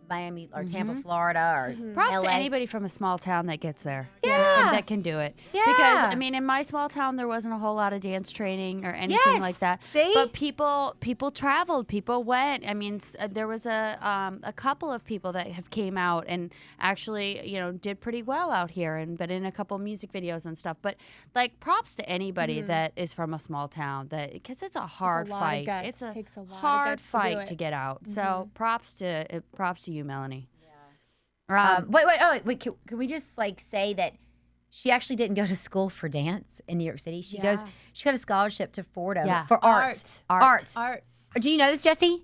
Miami or Tampa, Florida or Props LA. to anybody from a small town that gets there. Yeah. And that can do it. Yeah. Because, I mean, in my small town, there wasn't a whole lot of dance training or anything Yes. like that. See? But people traveled. People went. I mean, there was a couple of people that have came out and actually, you know, did pretty well out here and been in a couple music videos and stuff. But, like, props to anybody that is from a small town because it's a hard lot of fight. guts. It's a Takes a lot of hard guts to do fight it. to get out. So props to you, Melanie. Wait. Can we just like say that she actually didn't go to school for dance in New York City? She got a scholarship to Fordham for art. Art. Do you know this, Jesse?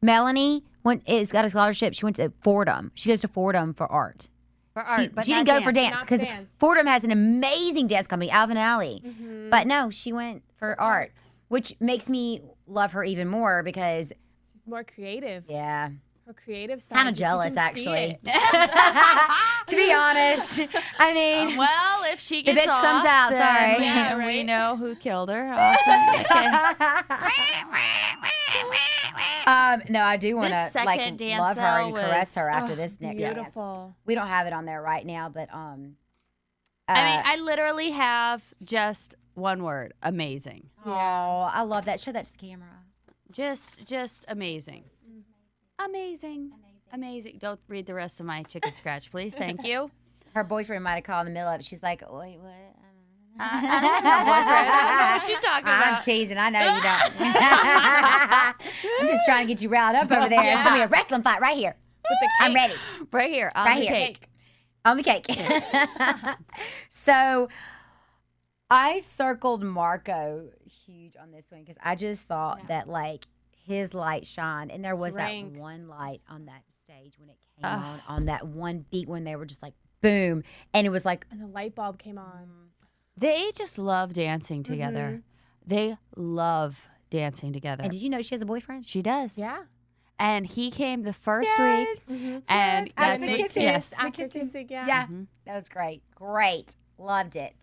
Melanie got a scholarship. She went to Fordham. She goes to Fordham for art. For art, but she not didn't go for dance. dance Not because dance. Fordham has an amazing dance company, Alvin Alley. But no, she went for art, which makes me love her even more because, She's more creative. yeah, Her creative side. kind of you jealous can see actually. it. To be honest, I mean, Well, if she The gets bitch off, comes out, then sorry. Yeah, we right. know who killed her. Awesome. Okay. no, I do want This to like second dance, love her and though, caress was- her after this next dance. Beautiful. We don't have it on there right now, but I mean, I literally have just one word: amazing. oh, I love that. Show that to the camera. Just amazing. Amazing. Don't read the rest of my chicken scratch, please. Thank you. Her boyfriend might have called in the middle of it. She's like, wait, what? I don't have a boyfriend. I don't know what you're talking I'm about. teasing. I know you don't. I'm just trying to get you riled up over there. It's gonna be a wrestling fight right here. With the I'm ready. Right here on Right the here. cake. On the cake. So I circled Marco huge on this one because I just thought that like his light shined, and there was Strength. that one light on that stage when it came on that one beat when they were just like boom, and it was like And the light bulb came on. They just love dancing together. They love dancing together. And did you know she has a boyfriend? She does. Yeah. And he came the first week. And that's After what, kissing. yes. After kissing, yeah. Yeah, that was great. Great. Loved it.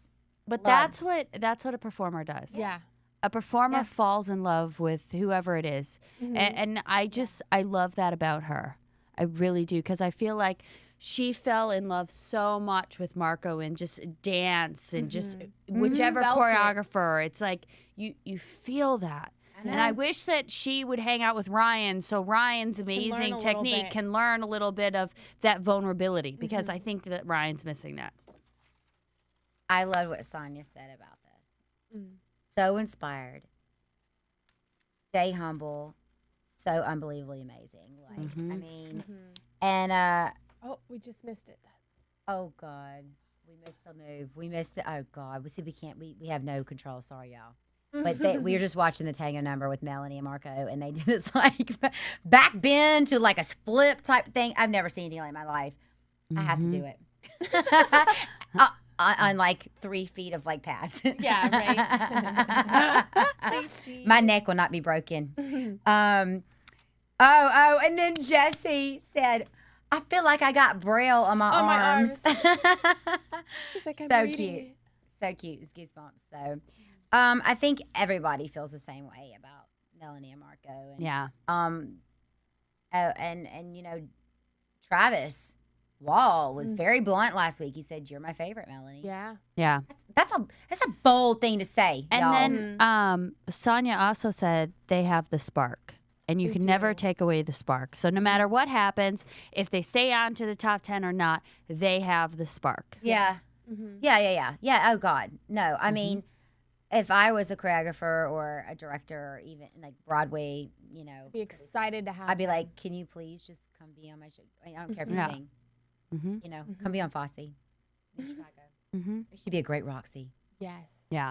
But Loved. that's what a performer does. Yeah. A performer falls in love with whoever it is. And I love that about her. I really do, because I feel like she fell in love so much with Marco and just dance and just whichever Felt it. choreographer. It's like you feel that. And I wish that she would hang out with Ryan so Ryan's amazing a little technique bit. can learn a little bit of that vulnerability, because I think that Ryan's missing that. I love what Sonia said about this. So inspired. Stay humble. So unbelievably amazing. Like, I mean, and Oh, we just missed it. oh God, we missed the move. We missed the. Oh God, we can't. We have no control. Sorry, y'all. But we were just watching the tango number with Melanie and Marco, and they did this like back bend to like a flip type thing. I've never seen anything like that in my life. I have to do it. On like 3 feet of like pads. Yeah, right. Safety. My neck will not be broken. And then Jesse said, I feel like I got Braille on my arms. He's like, I'm So reading cute. it. So cute. It's goosebumps. So I think everybody feels the same way about Melanie and Marco. And, Yeah. and you know, Travis Wall was very blunt last week. He said, "You're my favorite, Melanie." Yeah. Yeah. That's a bold thing to say. And y'all. then Sonia also said they have the spark. And you They can never do. take away the spark. So no matter what happens, if they stay on to the top 10 or not, they have the spark. Yeah. Yeah. Oh God, no. I mean, if I was a choreographer or a director or even like Broadway, you know, Be excited to have. I'd be them. like, can you please just come be on my show? I mean, I don't care if you Yeah. sing. Mm-hmm. You know, come be on Fosse in Chicago. Mm-hmm. You should be a great Roxy. Yes. Yeah.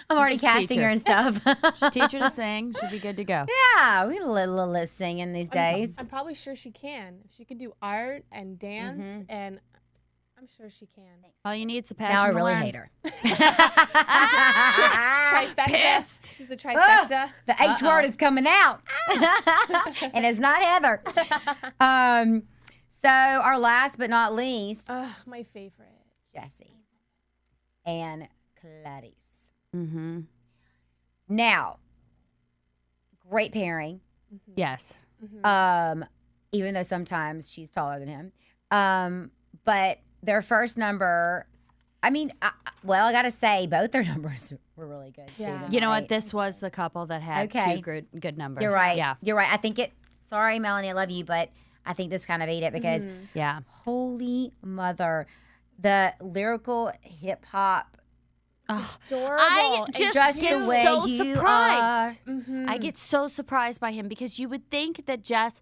I'm already Just casting teach her her. and stuff. Just teach her to sing. She'll be good to go. Yeah, we little singing these days. I'm probably sure she can. If she could do art and dance, and I'm sure she can. All you need is a passion Now I to really learn. hate her. Trifecta. Pissed. She's the trifecta. The H word is coming out, and it's not Heather. So our last but not least, My favorite. Jessie and Clarice. Mm-hmm. Now, great pairing. Yes. Even though sometimes she's taller than him. But their first number, I mean, I gotta say, both their numbers were really good. Yeah. Too, You know what? tonight. This was the couple that had Okay. two good numbers. You're right. Yeah. You're right. I think it. Sorry, Melanie, I love you, but I think this kind of ate it because Yeah. holy mother, the lyrical hip hop. Adorable. I And just get the way so you surprised. Mm-hmm. I get so surprised by him because you would think that Jess,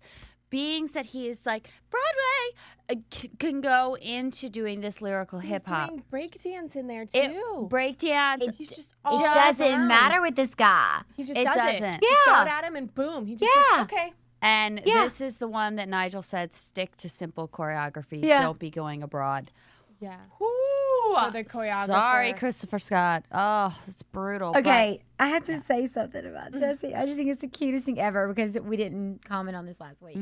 being that he is like Broadway, can go into doing this lyrical He's hip hop. doing breakdance in there It too. breakdance. He's just It all doesn't around. matter with this guy. He just It does doesn't. it. Yeah. You throw it at him and boom, he just Yeah. goes, okay. And Yeah. this is the one that Nigel said, stick to simple choreography. Yeah. Don't be going abroad. Yeah. Ooh, For the choreographer. sorry, Christopher Scott. Oh, it's brutal. but- Okay, I have to say something about Jessie. I just think it's the cutest thing ever because we didn't comment on this last week.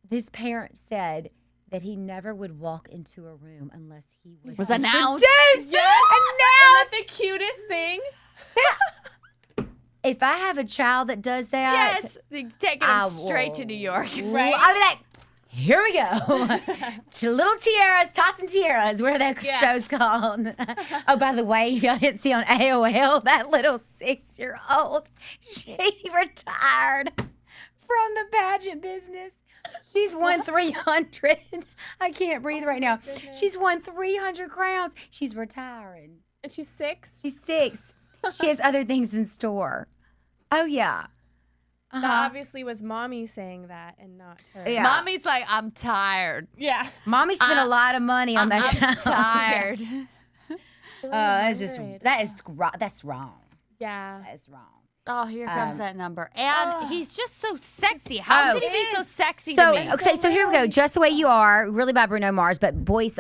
This parent said that he never would walk into a room unless he was announced. introduced. Yes. Announced. Isn't that the cutest thing? If I have a child that does that, Yes, taking I him straight to will- New York. Right. I'll be like, here we go. To Little Tiaras, Tots and Tiaras, where that show's called. Oh, by the way, if y'all didn't see on AOL, that little 6-year-old, she retired from the pageant business. She's won 300. I can't breathe right now. She's won 300 crowns. She's retiring. And she's 6. She's 6. She has other things in store. Oh, yeah. That obviously was mommy saying that and not her. Yeah. Mommy's like, I'm tired. Yeah. Mommy spent a lot of money on that I'm child. tired. That's wrong. Yeah. That's wrong. Oh, here comes that number. And he's just so sexy. How Oh. could he be so sexy So to me? okay, so here we go. Just the Way You Are, really by Bruno Mars, but voice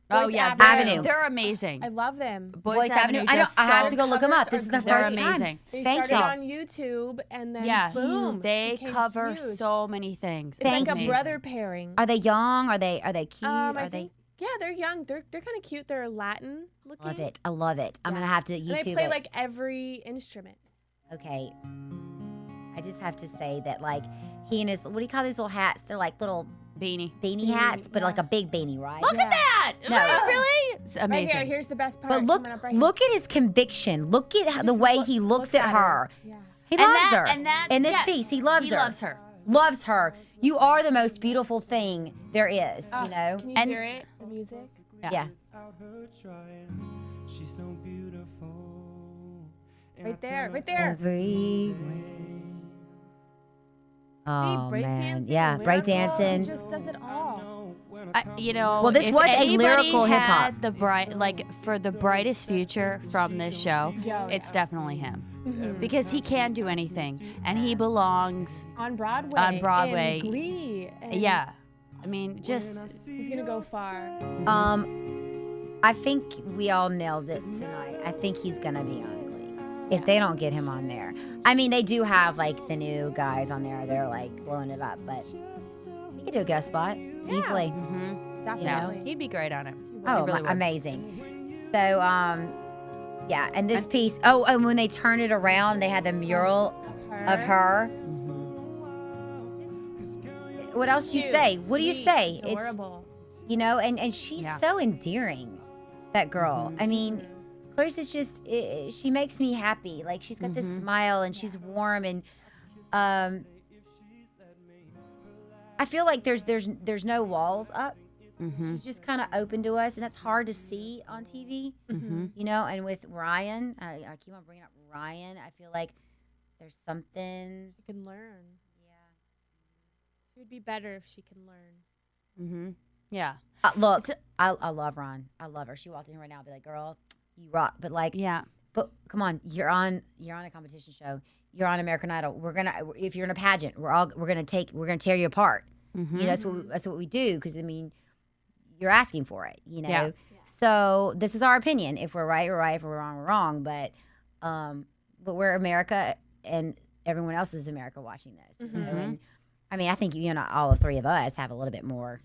Oh Boys yeah, Avenue. they're amazing. I love them. Boys Avenue. I have to go look them up. This is the They're first time. amazing. They Thank started you. on YouTube and then Yeah, boom. they became cover huge. so many things. It's Thank like a you. brother pairing. Are they young? Are they cute? I Are they? think, yeah, they're young. They're kind of cute. They're Latin looking. Love it. I love it. I'm Yeah. gonna have to And YouTube they play it. like every instrument. Okay. I just have to say that like he and his what do you call these little hats? They're like little beanie hats, but like a big beanie, right? Look at that! No. Really? It's amazing. Right here. Here's the best part. But look, coming up right look at his conviction. Look at the Just way look- he looks look at at her. her. Yeah. He And loves that- her. and that- in this yes, piece, he loves he her. loves her. Loves her. You are the most beautiful thing there is. Oh, You know. Can you And- hear it? The music. Yeah. Right there. Right there. Every. Oh break man, dancing, yeah, break lyrical, dancing. he just does it all. You know, Well, this if was a anybody lyrical hip-hop. had the for the brightest future from this show, Yeah. it's definitely him Mm-hmm. because he can do anything and he belongs. On Broadway. On Broadway. In Glee. And Yeah, I mean, just He's gonna go far. I think we all nailed it tonight. I think he's gonna be on Glee. If they don't get him on there, I mean, they do have like the new guys on there. They're like blowing it up, but he could do a guest spot easily. Definitely. he'd be great on it. Oh, really would. amazing. So, yeah, and this piece. Oh, and when they turn it around, they had the mural of her. Just, what else do you Cute, say? What do you sweet, say? Adorable. You know, and she's Yeah. so endearing, that girl. I mean, Clarice is just, she makes me happy. Like, she's got this smile and she's warm and, I feel like there's no walls up. She's just kind of open to us, and that's hard to see on TV. You know, and with Ryan, I keep on bringing up Ryan. I feel like there's something. She can learn. Yeah. She would be better if she can learn. Yeah, Look, I love Ron. I love her. She walked in right now, I'd be like, "Girl, you rock." But like, yeah. But come on, you're on a competition show. You're on American Idol. If you're in a pageant, we're gonna tear you apart. You know, that's what we do, because I mean, you're asking for it. You know. Yeah. So this is our opinion. If we're right, we're right. If we're wrong, we're wrong. But we're America, and everyone else is America watching this. You know? And I mean, I think all the three of us have a little bit more,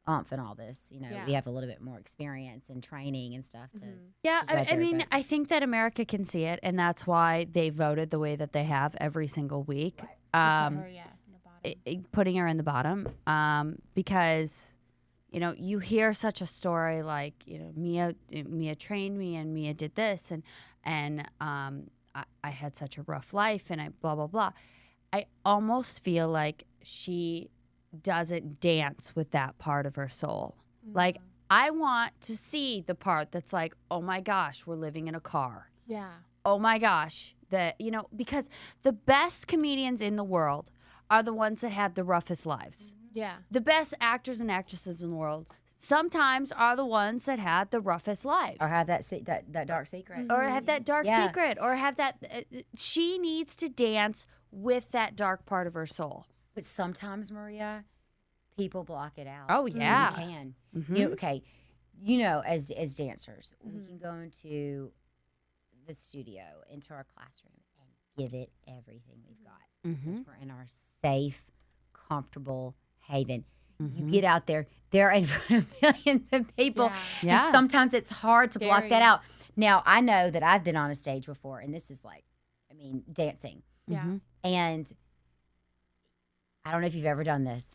oomph in all this. Yeah. We have a little bit more experience and training and stuff to. Yeah, judge I mean, everybody. I think that America can see it, and that's why they voted the way that they have every single week. Put her, in the bottom. Putting her in the bottom, because you hear such a story like Mia trained me and Mia did this and I had such a rough life and I blah blah blah. I almost feel like she doesn't dance with that part of her soul. Like, I want to see the part that's like, oh my gosh, we're living in a car. Yeah. Oh my gosh, because the best comedians in the world are the ones that had the roughest lives. Yeah. The best actors and actresses in the world sometimes are the ones that had the roughest lives. Or have that dark secret. Or have that dark Yeah. secret. Or have that. She needs to dance with that dark part of her soul. But sometimes, Maria, people block it out. Oh, yeah. You can. Mhm. Okay. As dancers, we can go into the studio, into our classroom, and give it everything we've got. Because we're in our safe, comfortable haven. You get out there, they're in front of millions of people. Yeah. And sometimes it's hard to block Scary. that out. Now, I know that I've been on a stage before, and this is dancing. Yeah. And I don't know if you've ever done this,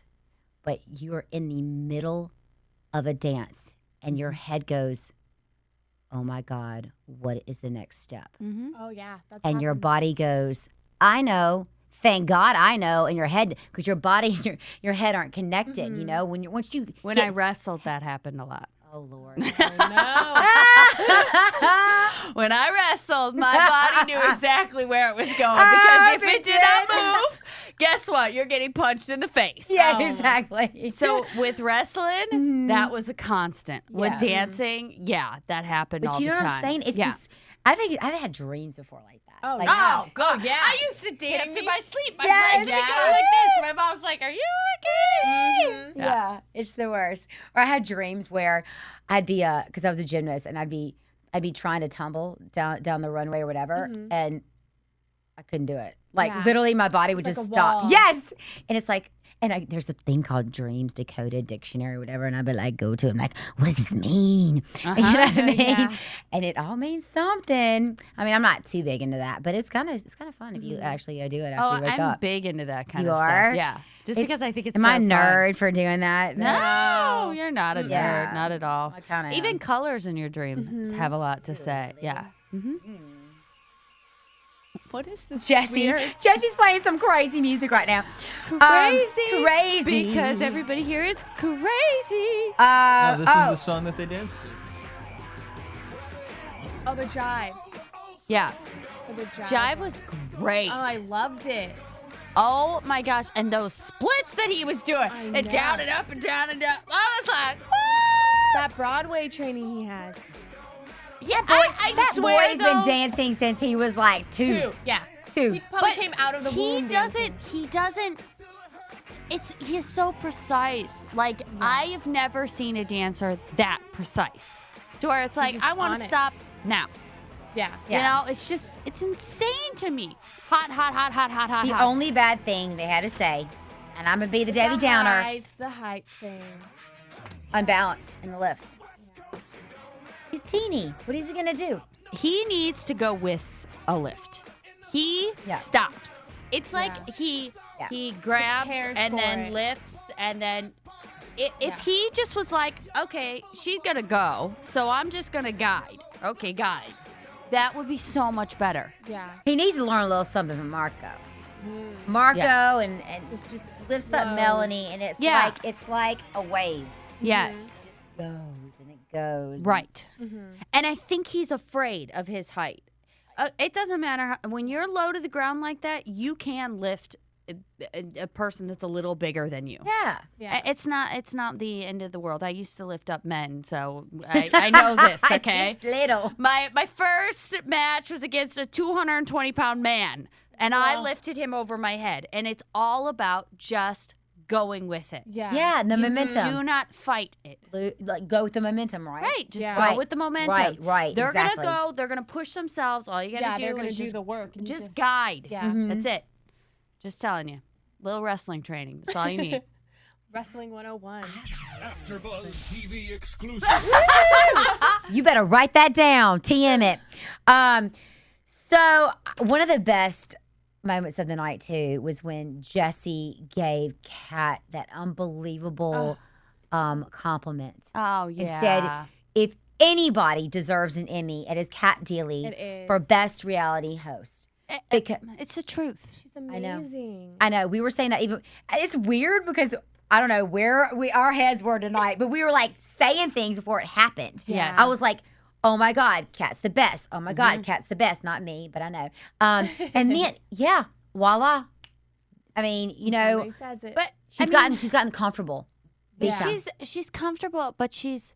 but you're in the middle of a dance and your head goes, oh my God, what is the next step? Oh yeah. That's And your happened. body goes, I know. Thank God I know. In your head, because your body and your head aren't connected. Once you When get, I wrestled, that happened a lot. oh Lord. When I wrestled, my body knew exactly where it was going. Because if it did not move, guess what? You're getting punched in the face. Yeah, exactly. So with wrestling, that was a constant. With Yeah. dancing, that happened But all you the know time. what I'm saying? It's this, I've had dreams before like that. Oh, like, yeah. God. Yeah. I used to dance in my sleep. My Yes. brains would go like this. My mom's like, "Are you okay?" Yeah, it's the worst. Or I had dreams where I'd be because I was a gymnast and I'd be trying to tumble down the runway or whatever, and I couldn't do it. Like literally, my body would It's just like a stop. wall. Yes, and it's like. And there's a thing called Dreams Decoded Dictionary or whatever, and I'd be like, go to it. I'm like, what does this mean? You know what I mean? Yeah. And it all means something. I mean, I'm not too big into that, but it's kind of fun if you actually do it after you wake I'm up. big into that kind You of are? stuff. Yeah. Just because I think it's Am so I a fun. nerd for doing that? No, you're not a nerd. Yeah. Not at all. I kinda Even am. colors in your dreams have a lot to say. Yeah. What is this? Jesse's playing some crazy music right now. Crazy. Because everybody here is crazy. Oh, this is the song that they danced to. Oh, the jive. Yeah. Oh, the Jive was great. Oh, I loved it. Oh my gosh. And those splits that he was doing. I And know. down and up and down and up. I was like, It's that Broadway training he has. yeah, I That swear boy's though, been dancing since he was like two. Yeah. Two. He probably But came out of the he womb. doesn't. dancing. He doesn't. He is so precise. Like I have never seen a dancer that precise. To where it's like just I want on to it. stop now. Yeah. You know, it's insane to me. Hot, hot, hot, hot, hot, hot, The hot. only bad thing they had to say, and I'm gonna be the Debbie Downer, The height thing. unbalanced in the lifts. He's teeny. What is he gonna do? He needs to go with a lift. He Yeah. stops. It's like he grabs Prepares and for then it. lifts and then if he just was like, okay, she's gonna go, so I'm just gonna guide. Okay, guide. That would be so much better. Yeah. He needs to learn a little something from Marco. Marco and just lifts up flows. Melanie, and it's Yeah. like a wave. Yes. Goes and it goes. Right. And I think he's afraid of his height. It doesn't matter when you're low to the ground like that, you can lift a person that's a little bigger than you. Yeah. Yeah. It's not the end of the world. I used to lift up men, so I know this, okay? Just little. My first match was against a 220-pound man, and I lifted him over my head. And it's all about just going with it. Yeah. Yeah, and the momentum. Do not fight it. Like go with the momentum, right? Right, just Yeah. go Right. with the momentum. Right, They're exactly. gonna go. They're gonna push themselves. All you Yeah, gotta they're do gonna is do just the work. and you just guide. Yeah. That's it. Just telling you. Little wrestling training. That's all you need. Wrestling 101. AfterBuzz TV exclusive. You better write that down. TM it. So one of the best moments of the night too was when Jesse gave Kat that unbelievable compliment Oh and yeah. said, "If anybody deserves an Emmy, it is Kat Deely It is. for best reality host." Because It's the truth. She's amazing. I know we were saying that even it's weird because I don't know where our heads were tonight, but we were like saying things before it happened. Yes. I was like, "Oh my God, Kat's the best. Oh my God, Kat's the best." Not me, but I know. And then voila. I mean, Somebody says it. But she's gotten comfortable. Big time. she's comfortable, but she's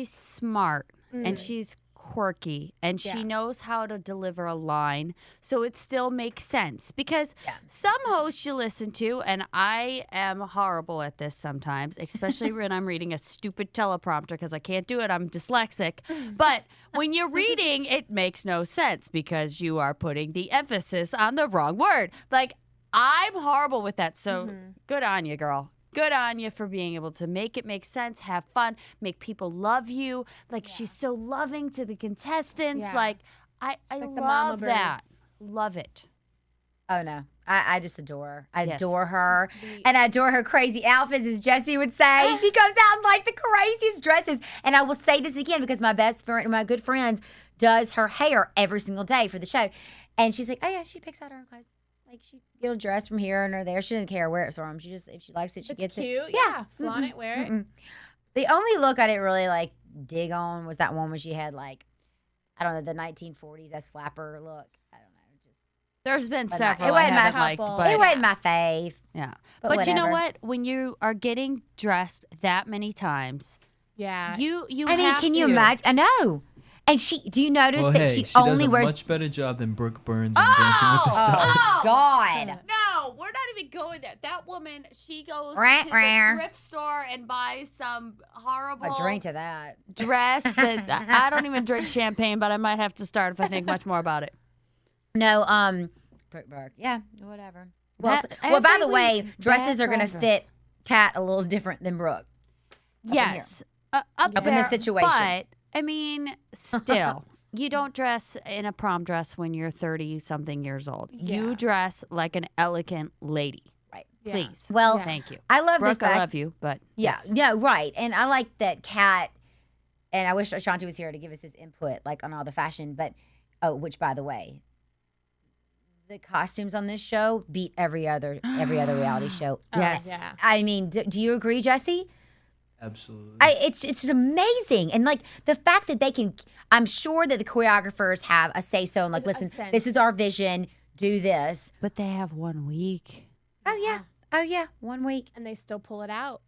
smart and she's quirky and she knows how to deliver a line, so it still makes sense. Because some hosts you listen to, and I am horrible at this sometimes, especially when I'm reading a stupid teleprompter because I can't do it. I'm dyslexic. But when you're reading, it makes no sense because you are putting the emphasis on the wrong word. Like, I'm horrible with that. So good on you, girl. Good on you for being able to make it make sense, have fun, make people love you. Like, she's so loving to the contestants. Yeah. Like, I like the mama love bird. that. Love it. Oh no, I just adore her. I Yes. adore her, and I adore her crazy outfits, as Jessie would say. She goes out in like the craziest dresses. And I will say this again because my best friend, my good friend, does her hair every single day for the show, and she's like, "Oh yeah, she picks out her own clothes. Like she get a dress from here and or there. She doesn't care where it's from. She just if she likes it, she it's gets cute. it. Yeah. Flaunt it, wear it. The only look I didn't really like dig on was that one when she had like, I don't know, the 1940s as flapper look. I don't know, just There's been But several it wasn't I my haven't liked, couple. but it wasn't my fave. yeah. but But you know whatever. what? When you are getting dressed that many times, Yeah. you I mean, have can you to. imagine? I know. And do you notice Well, that hey, she only does a wears. much better job than Brooke Burns in Dancing with the Stars. Oh, God. No, we're not even going there. That woman, she goes to Rah, the rah. thrift store and buys some horrible A drink to that. dress that I don't even drink champagne, but I might have to start if I think much more about it. No, Brooke. Yeah, whatever. Well, That- well, by every the way, week, dresses bad are going to progress. fit Kat a little different than Brooke. Yes, up in there, this situation. But I mean, still, you don't dress in a prom dress when you're 30-something years old. You dress like an elegant lady. Right. Please. Well, thank you. I love Brooke, the fact. I love you, but Yeah, right. And I like that Kat, and I wish Ashanti was here to give us his input, like on all the fashion. But which by the way, the costumes on this show beat every other reality show. Yes. Yeah. I mean, do you agree, Jesse? Absolutely. It's just amazing, and like the fact that they can. I'm sure that the choreographers have a say so and like, listen, sense. this is our vision. Do this. But they have 1 week. Oh yeah, 1 week. And they still pull it out.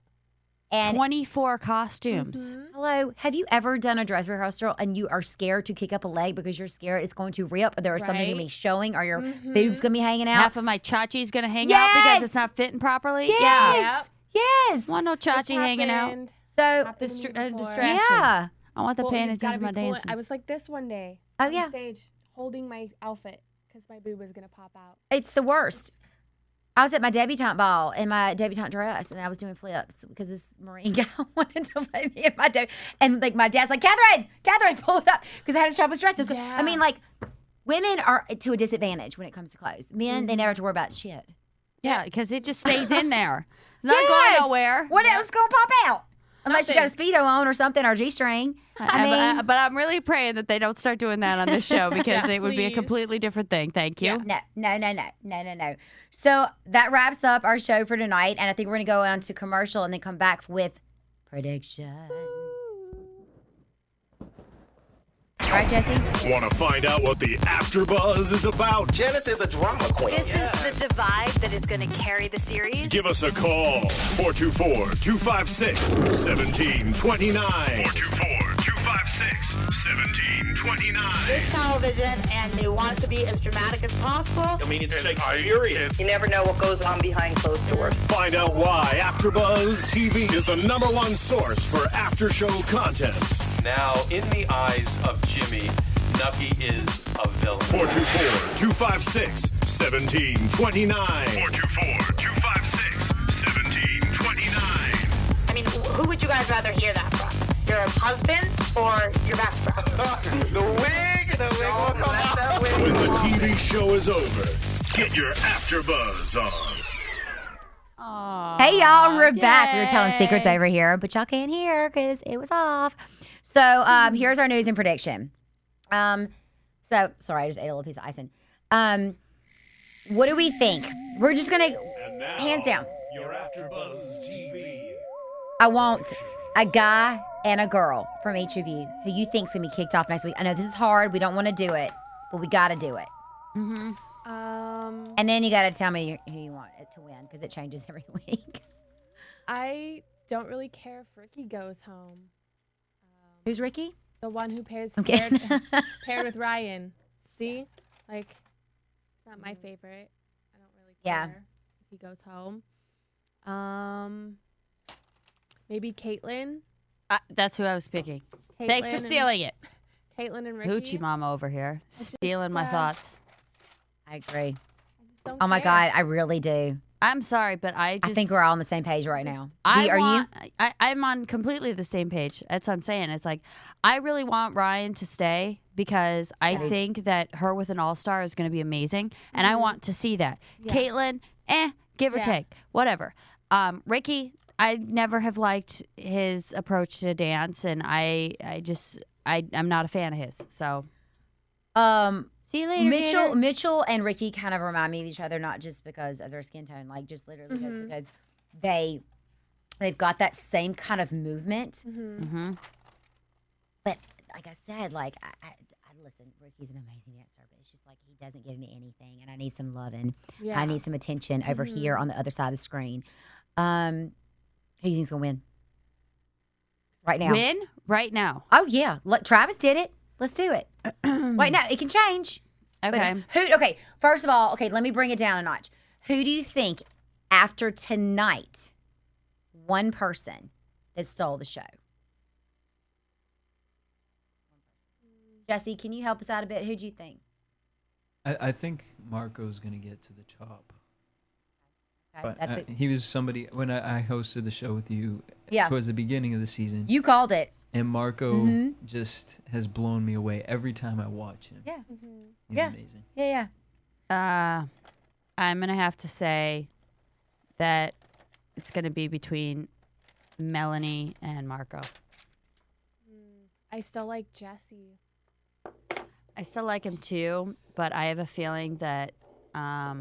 And 24 costumes. hello, have you ever done a dress rehearsal and you are scared to kick up a leg because you're scared it's going to rip or there is something going to be showing or your boobs going to be hanging out? Half of my chachi's going to hang out because it's not fitting properly. Yes. Yes. Want no chachi hanging out. Happened. So, Happened to me before. distraction. yeah. I want the Well, paying you've gotta attention to my be pulling- dancing. I was like this one day. Oh, on yeah. stage holding my outfit because my boob was gonna pop out. It's the worst. I was at my debutante ball in my debutante dress, and I was doing flips because this Marine guy wanted to let me in my and like my dad's like, Catherine, pull it up because I had a strapless dress. It was- I mean, like, women are to a disadvantage when it comes to clothes. Men, they never have to worry about shit. Yeah, because it just stays in there. It's not going nowhere. What else is gonna pop out? Unless you got a Speedo on or something or a G-string. I mean, But I'm really praying that they don't start doing that on this show because Yeah, it would be a please. completely different thing. Thank you. no. So that wraps up our show for tonight, and I think we're gonna go on to commercial and then come back with predictions. Right, Jesse? Want to find out what the AfterBuzz is about? Janice is a drama queen. This is the divide that is going to carry the series. Give us a call. 424-256-1729. 424-256-1729. Television, and they want it to be as dramatic as possible. I mean, it's Shakespearean. You never know what goes on behind closed doors. Find out why AfterBuzz TV is the #1 source for after-show content. Now, in the eyes of Jimmy, Nucky is a villain. 424-256-1729. 424-256-1729. I mean, who would you guys rather hear that from? Your husband or your best friend? The wig! The wig will come out. When the TV show is over, get your AfterBuzz on. Hey y'all, we're back. We were telling Yay. secrets over here, but y'all can't hear because it was off. So here's our news and prediction. So sorry, I just ate a little piece of icing. What do we think? We're just gonna hands down. Your AfterBuzz TV. I want a guy and a girl from each of you who you think's gonna be kicked off next week. I know this is hard. We don't want to do it, but we got to do it. And then you got to tell me who you want it to win because it changes every week. I don't really care if Ricky goes home. Who's Ricky? The one who paired with Ryan. See? Like, it's not my favorite. I don't really care if he goes home. Maybe Caitlyn. That's who I was picking. Thanks Caitlyn for and- stealing it. Caitlyn and Ricky. Hoochie mama over here. Stealing my thoughts. I agree. Don't Oh my care. God, I really do. I'm sorry, but I think we're all on the same page right now. I'm on completely the same page. That's what I'm saying. It's like, I really want Ryan to stay because I think that her with an all-star is going to be amazing. And I want to see that. Yeah. Caitlyn, give or take, whatever. Ricky, I never have liked his approach to dance. And I'm not a fan of his. So, see you later, Gator. Mitchell and Ricky kind of remind me of each other, not just because of their skin tone, like just literally just because they've got that same kind of movement. But like I said, like I listen, Ricky's an amazing dancer, but it's just like he doesn't give me anything, and I need some loving. Yeah. I need some attention over here on the other side of the screen. Who do you think's gonna win? Right now. Win right now. Oh yeah, Travis did it. Let's do it. Wait, no, it can change. Okay. Okay, first of all, let me bring it down a notch. Who do you think, after tonight, one person that stole the show? Jesse, can you help us out a bit? Who do you think? I think Marco's going to get to the chop. Okay, But he was somebody, when I hosted the show with you towards the beginning of the season. You called it. And Marco just has blown me away every time I watch him. Yeah. He's amazing. Yeah. I'm going to have to say that it's going to be between Melanie and Marco. I still like Jesse. I still like him too, but I have a feeling that I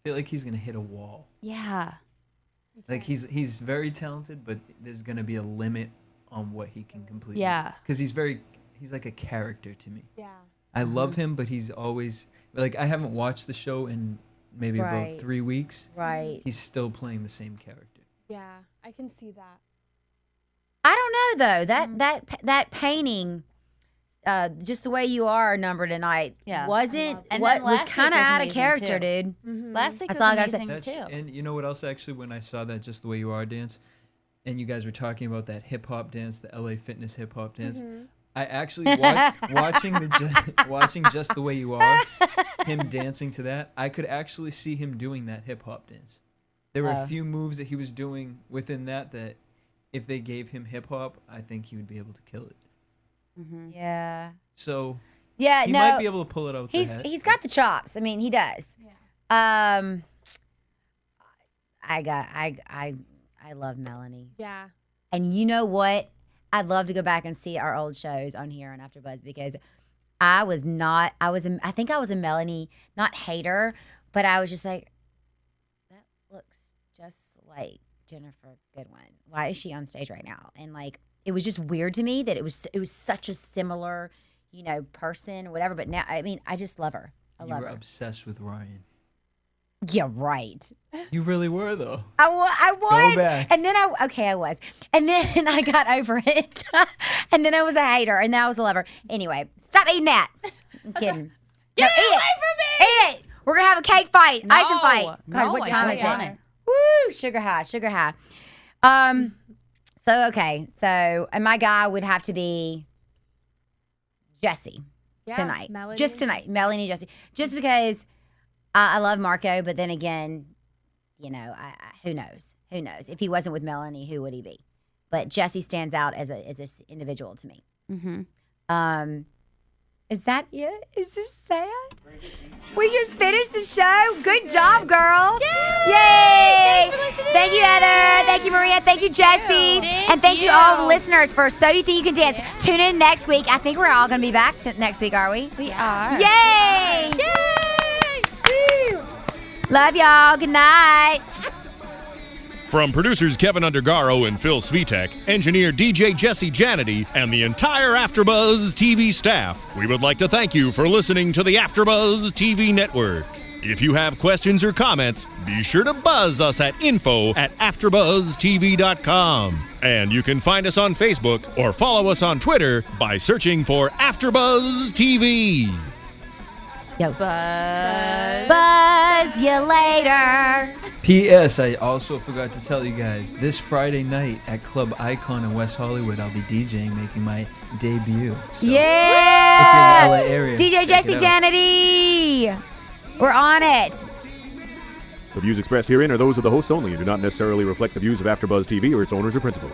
feel like he's going to hit a wall. Yeah. Like he's very talented, but there's going to be a limit on what he can complete. Yeah. Because he's like a character to me. Yeah. I love him, but he's always like, I haven't watched the show in maybe about 3 weeks. Right. He's still playing the same character. Yeah, I can see that. I don't know though. That painting, just the way you are, Number Tonight, wasn't And what then was last kind of week was out of amazing, character, too. dude. Last week That's was all I gotta say. amazing too. And you know what else, actually, when I saw that Just the Way You Are dance, and you guys were talking about that hip hop dance, the LA Fitness hip hop dance, I actually watching Just the Way You Are, him dancing to that, I could actually see him doing that hip hop dance. There were a few moves that he was doing within that if they gave him hip hop, I think he would be able to kill it. Yeah. So he might be able to pull it out. He's got the chops. I mean, he does. Yeah. I love Melanie. Yeah. And you know what? I'd love to go back and see our old shows on here on AfterBuzz because I think I was a Melanie, not hater, but I was just like, that looks just like Jennifer Goodwin. Why is she on stage right now? And like, it was just weird to me that it was such a similar, person or whatever. But now, I mean, I just love her. I love her. You were obsessed with Ryan. Yeah, right. You really were, though. I was. Go back. And then I was. And then I got over it. And then I was a hater. And now I was a lover. Anyway, stop eating that. I'm kidding. Get it away from me! Eat it. We're going to have a cake fight. No, Icing fight. God, no, what I time don't is want it? it. Woo, sugar high. So and my guy would have to be Jesse tonight. Melanie Just tonight. Melanie and Jesse. Just because I love Marco, but then again, who knows? Who knows? If he wasn't with Melanie, who would he be? But Jesse stands out as this individual to me. Mm-hmm. Is that it? Is this sad? We just finished the show. Good job, girls. Yay! Thanks for listening. Thank you, Heather. Thank you, Maria. Thank you, Jesse. And thank you all the listeners for So You Think You Can Dance. Tune in next week. I think we're all going to be back next week, are we? We are. Yay! Yay! Woo! Love y'all. Good night. From producers Kevin Undergaro and Phil Svitek, engineer DJ Jesse Janity, and the entire AfterBuzz TV staff, we would like to thank you for listening to the AfterBuzz TV network. If you have questions or comments, be sure to buzz us at info@AfterBuzzTV.com. And you can find us on Facebook or follow us on Twitter by searching for AfterBuzz TV. Yo. Buzz you later. P.S. I also forgot to tell you guys, this Friday night at Club Icon in West Hollywood, I'll be DJing, making my debut. So Yeah! if you're in the LA area, DJ check Jesse it out. Janity. We're on it. The views expressed herein are those of the hosts only and do not necessarily reflect the views of AfterBuzz TV or its owners or principals.